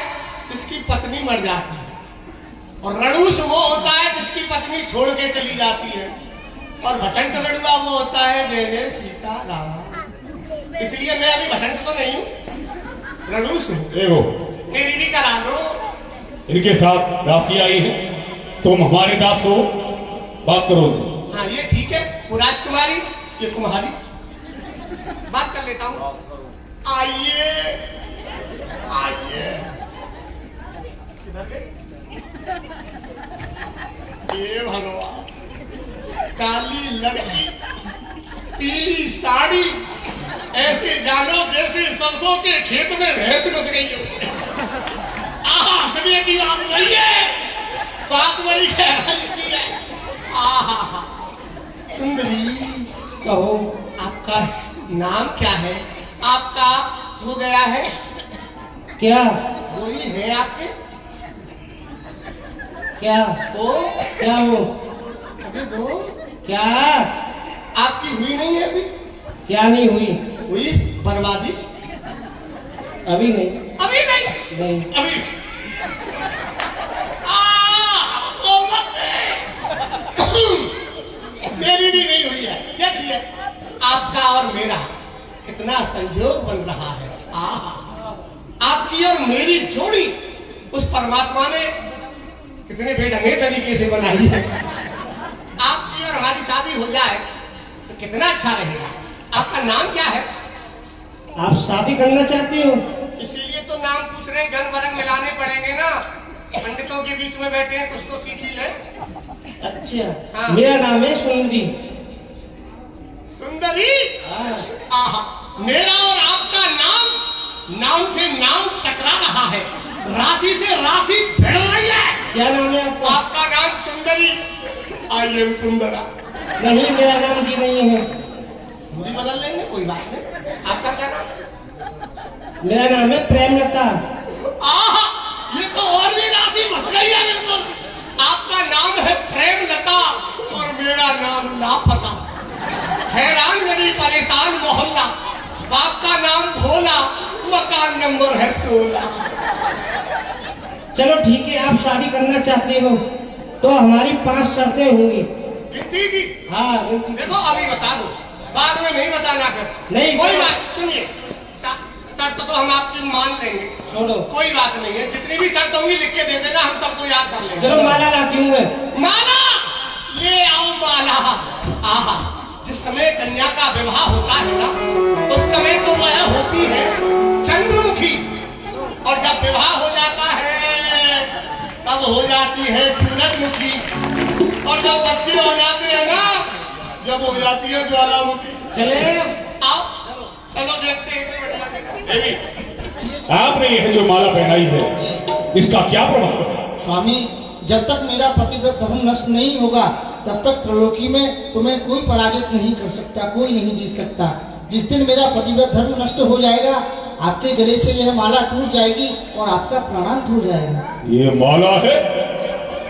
जिसकी पत्नी मर जाती है, और रणूस वो होता है जिसकी पत्नी छोड़ के चली जाती है, और भटंट रड़ुआ वो होता है जय जय सीताराम। इसलिए मैं अभी भटंट तो नहीं हूँ, रणूस हूँ। देखो मेरी भी करा दो। इनके साथ दासी आई है, तुम हमारे दास हो, बात करो उनसे। हाँ ये ठीक है, वो राजकुमारी, ये कुम्हारी, बात कर लेता हूँ। आइए आइए, ये भगवान, काली लड़की, पीली साड़ी, ऐसे जानो जैसे सरसों के खेत में भैंस घुस गई हो। आहा, हंसने की बात नहीं है, बात बड़ी गहराई की है। आहा, सुंदरी, कहो। आपका नाम क्या है? आपका हो गया है? क्या? कोई है आपके? क्या? वो क्या हो? अभी वो क्या? आपकी हुई नहीं है अभी? क्या नहीं हुई? हुई बर्बादी? अभी नहीं। अभी नहीं? नहीं। अभी मेरी भी नहीं हुई है। देखिए आपका और मेरा कितना संयोग बन रहा है। आपकी और मेरी जोड़ी उस परमात्मा ने कितने बेढंगे तरीके से बनाई है। आपकी और हमारी शादी हो जाए तो कितना अच्छा रहेगा। आपका नाम क्या है? आप शादी करना चाहती हो? इसीलिए तो नाम पूछ रहे हैं, गन वरन मिलाने पड़ेंगे ना, पंडितों के बीच में बैठे हैं, कुछ तो सीख ही ले। अच्छा। हाँ। मेरा नाम है सुंदरी। सुंदरी? हाँ। आहा, मेरा और आपका नाम से नाम टकरा रहा है, राशि से राशि भिड़ रही है। क्या नाम है आपका? आपका नाम सुंदरी, आई एम सुंदरा। नहीं, मेरा नाम जी नहीं है। दूरी बदल लेंगे, कोई बात नहीं। आपका क्या नाम? मेरा नाम है प्रेमलता। आहा, ये तो और भी राशि बस गई है बिल्कुल। आपका नाम है प्रेमलता और मेरा नाम लापता। हैरान गली परेशान मोहल्ला, बाप का नाम भोला, मकान नंबर है 16। चलो ठीक है, आप शादी करना चाहते हो तो हमारी 5 शर्तें होंगी। गिनती की? हाँ, गिनती। देखो अभी बता दो, बाद में नहीं बताना फिर। नहीं, कोई सर। बात, सुनिए, शर्त तो हम आपकी मान लेंगे, छोड़ो। कोई बात नहीं है। जितनी भी शर्त होंगी लिख के दे देना, हम सबको याद कर लेंगे। चलो माला लाती हूँ मैं। माला ले आओ, माला। आहा, जिस समय कन्या का विवाह होता है ना, उस समय तो वह होती है चंद्रमुखी, और जब विवाह हो जाता है तब हो जाती है सूरजमुखी, और जब बच्चे हो जाते हैं ना, जब हो जाती है ज्वालामुखी। चले आओ, चलो देखते हैं। देवी, आपने यह जो माला पहनाई है, इसका क्या प्रभाव है? स्वामी, जब तक मेरा पतिव्रत धर्म नष्ट नहीं होगा तब तक त्रिलोकी में तुम्हें कोई पराजित नहीं कर सकता, कोई नहीं जीत सकता। जिस दिन मेरा पतिव्रत धर्म नष्ट हो जाएगा, आपके गले से यह माला टूट जाएगी और आपका प्राणांत हो जाएगा। ये माला है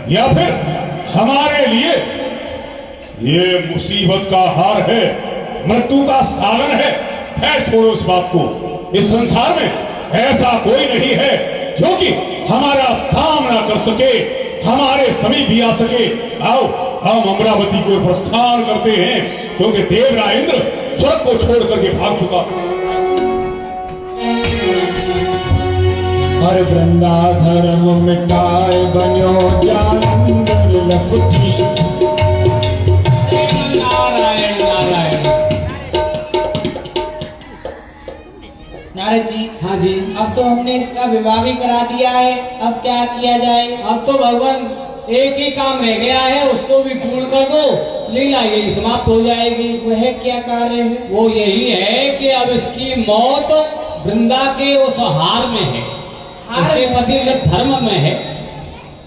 या फिर हमारे लिए ये मुसीबत का हार है, मृत्यु का साधन है? खैर छोड़ो इस बात को। इस संसार में ऐसा कोई नहीं है जो कि हमारा सामना कर सके, हमारे समीप भी आ सके। आओ हम अमरावती को प्रस्थान करते हैं, क्योंकि देवराज इंद्र स्वर्ग को छोड़ करके भाग चुका। हर वृंदा धर्म मिटाए बन्यो जालंधर लपटी। नारायण नारायण। नारद जी। हाँ जी। अब तो हमने इसका विवाह भी करा दिया है, अब क्या किया जाए? अब तो भगवान एक ही काम रह गया है, उसको भी पूर्ण कर दो, लीला यही समाप्त हो जाएगी। वह क्या कार्य है? वो यही है कि अब इसकी मौत वृंदा के उस हार में है, उसके पतिव्रत धर्म में है।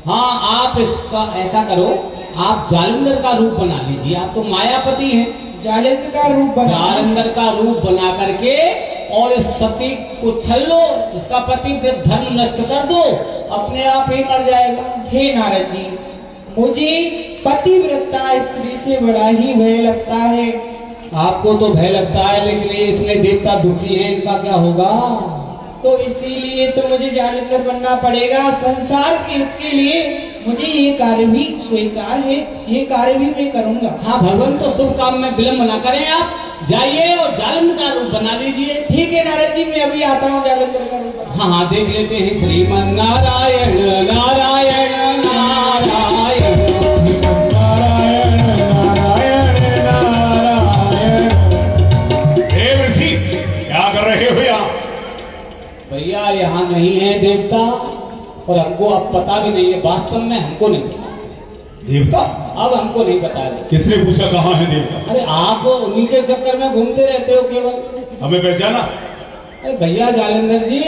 हाँ, आप इसका ऐसा करो, आप जालंधर का रूप बना लीजिए। आप तो मायापति हैं। जालंधर का रूप बना? जालंधर का रूप बना करके और इस सती को छल लो, इसका पतिव्रत धर्म नष्ट कर दो, अपने आप ही मर जाएगा। हे नारद जी, मुझे पतिव्रता स्त्री से बड़ा ही भय लगता है। आपको तो भय लगता है, लेकिन ये इतने देवता दुखी हैं, इनका क्या होगा? तो इसीलिए तो मुझे जालंधर बनना पड़ेगा। संसार के हित के लिए मुझे ये कार्य भी स्वीकार है, ये कार्य भी मैं करूँगा। हाँ भगवान, तो शुभ काम में विलम्ब न करें, आप जाइए और जालंधर का रूप बना लीजिए। ठीक है नारद जी, मैं अभी आता हूँ जालंधर का रूप बना। हाँ देख लेते हैं। श्रीमन नारायण नारायण नारायण, नारायण नारायण नारायण। देव ऋषि क्या कर रहे हो यहाँ? भैया यहाँ नहीं है देवता, और हमको अब पता भी नहीं है, वास्तव में हमको नहीं, देवता? अब हमको नहीं पता है। किसने पूछा कहाँ है देवता? अरे आप उन्हीं के चक्कर में घूमते रहते हो केवल। हमें पहचाना? अरे भैया जालंधर जी।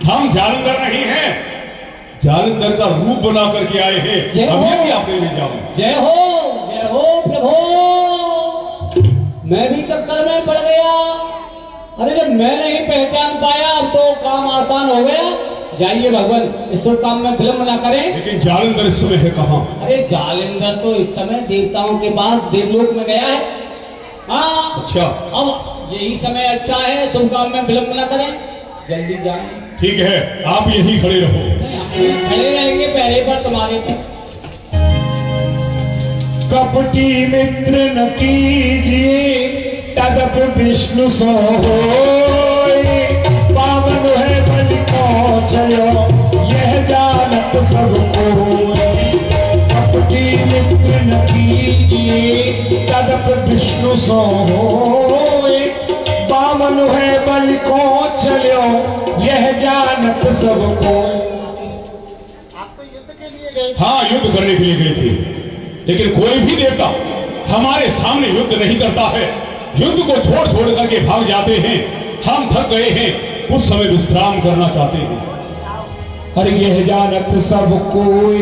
हम जालंधर नहीं हैं, जालंधर का रूप बना करके आए हैं। जय हो। हमें भी आपने ले जाओ। जय हो प्रभु। मैं भी चक्कर में पड़ गया। अरे जब मैं नहीं पहचान पाया, अब तो काम आसान हो गया। जाइए भगवान, इस शुभ काम में विलम्ब न करें। लेकिन जालंधर इस समय है कहाँ? अरे जालंधर तो इस समय देवताओं के पास देवलोक में गया है। हाँ अच्छा, अब यही समय अच्छा है, शुभ काम में विलम्ब न करें, जल्दी जाए। ठीक है, आप यहीं खड़े रहो। नहीं, हम खड़े रहेंगे पहरे पर, तुम्हारे पर। कपटी मित्र न कीजिए, तदप विष्णु सो होय। पावन है बलि पहुँचयो, यह जानत सब कोय। कपटी मित्र न कीजिए, तदप विष्णु सो होय। पावन है बलि को चलो, यह जानत सब कोय। आप तो युद्ध के लिए गए थे। हाँ, युद्ध करने के लिए गए थे, लेकिन कोई भी देवता हमारे सामने युद्ध नहीं करता है। युद्ध को छोड़ छोड़ करके भाग जाते हैं। हम थक गए हैं, उस समय विश्राम करना चाहते हैं। अरे यह जानत सब कोई,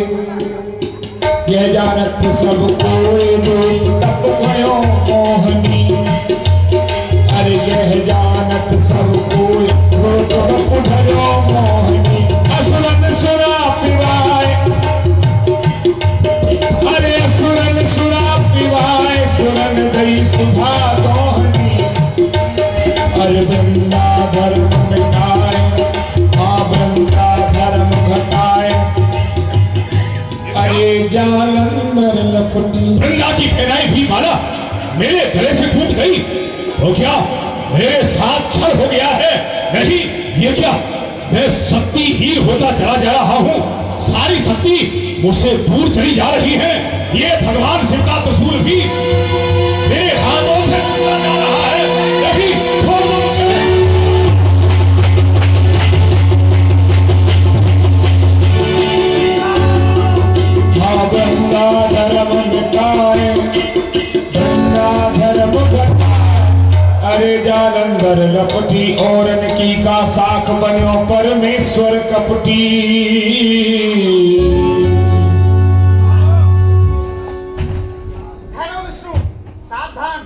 यह जानत सब कोई, रूप तप भयो मोहनी। अरे यह जानत सब कोई, रूप तप भयो मोहनी। असुरन सुरा पिवाए, अरे असुरन सुरा पिवाए, सुरन दई सुधा दोहनी। अरे वृंदा धर्म मिटाए, हाँ वृंदा धर्म घटाए। अरे जालंधर लपटी। वृंदा की फैलाई हुई माला मेरे गले से टूट गई, तो क्या मेरे साथ छल हो गया है? नहीं, ये क्या, मैं शक्तिहीन होता चला जा रहा हूँ। सारी शक्ति मुझसे दूर चली जा रही है। ये भगवान शिव का त्रिशूल भी मेरे हाथों से छूटा जा रहा है। नहीं, छोड़ दो मुझे। हाँ वृंदा धर्म मिटाए, वृंदा धर्म घटाए। अरे जालंधर लपटी, औरन की का साख बन्यो परमेश्वर कपटी। हेलो विष्णु, सावधान।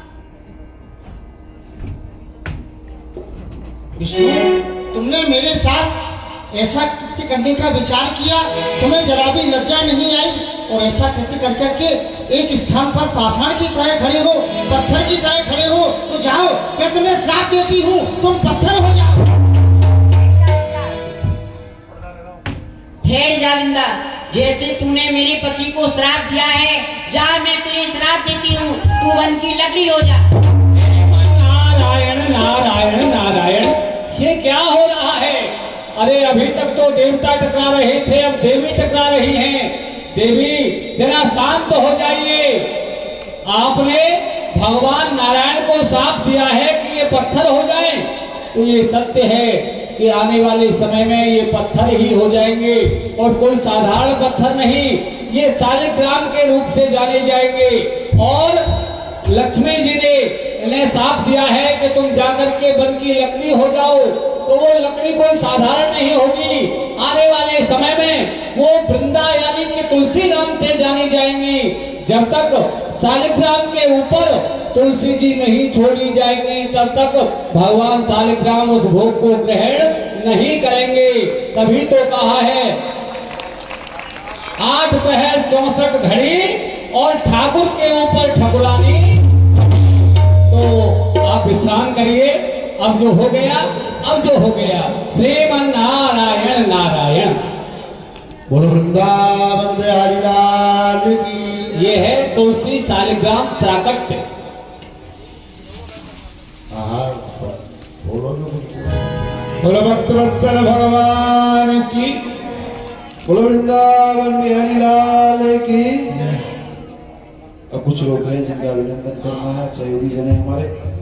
विष्णु, तुमने मेरे साथ ऐसा कृत्य करने का विचार किया, तुम्हें जरा भी लज्जा नहीं आई? और ऐसा कृत्य कर करके एक स्थान पर पाषाण की तरह खड़े हो, पत्थर की तरह खड़े हो, तो जाओ, मैं तुम्हें श्राप देती हूँ, तुम पत्थर हो जाओ। ठहर जा वृंदा, जैसे तूने मेरे पति को श्राप दिया है, जा मैं तुझे श्राप देती हूँ, तू वन की लकड़ी हो जा। नारायण नारायण नारायण, ये क्या हो रहा है? अरे अभी तक तो देवता टकरा रहे थे, अब देवी टकरा रही हैं। देवी जरा शांत हो जाइए। आपने भगवान नारायण को श्राप दिया है कि ये पत्थर हो जाए, तो ये सत्य है कि आने वाले समय में ये पत्थर ही हो जाएंगे, और कोई साधारण पत्थर नहीं, ये शालिग्राम के रूप से जाने जाएंगे। और लक्ष्मी जी ने इन्हें साफ दिया है कि तुम जाकर के वन की लकड़ी हो जाओ, तो वो लकड़ी कोई साधारण नहीं होगी। आने वाले समय में वो वृंदा यानी कि तुलसी नाम से जानी जाएंगी। जब तक शालिग्राम के ऊपर तुलसी जी नहीं छोड़ी जाएंगी, तब तक भगवान शालिग्राम उस भोग को ग्रहण नहीं करेंगे। तभी तो कहा है 8 पहर 64 घड़ी और ठाकुर के ऊपर ठकुरानी। तो आप विश्राम करिए अब जो हो गया, अब जो हो गया। श्रीमन नारायण नारायण। बोलो वृंदावन बिहारी लाल की। ये है तुलसी शालिग्राम प्राकट्य। हाँ, बोलो तो कुछ। बोलो भक्तवत्सल भगवान की। बोलो वृंदावन बिहारी लाल की। अब कुछ लोग हैं जिनका अभिनंदन करना है, सहयोगी जन है हमारे।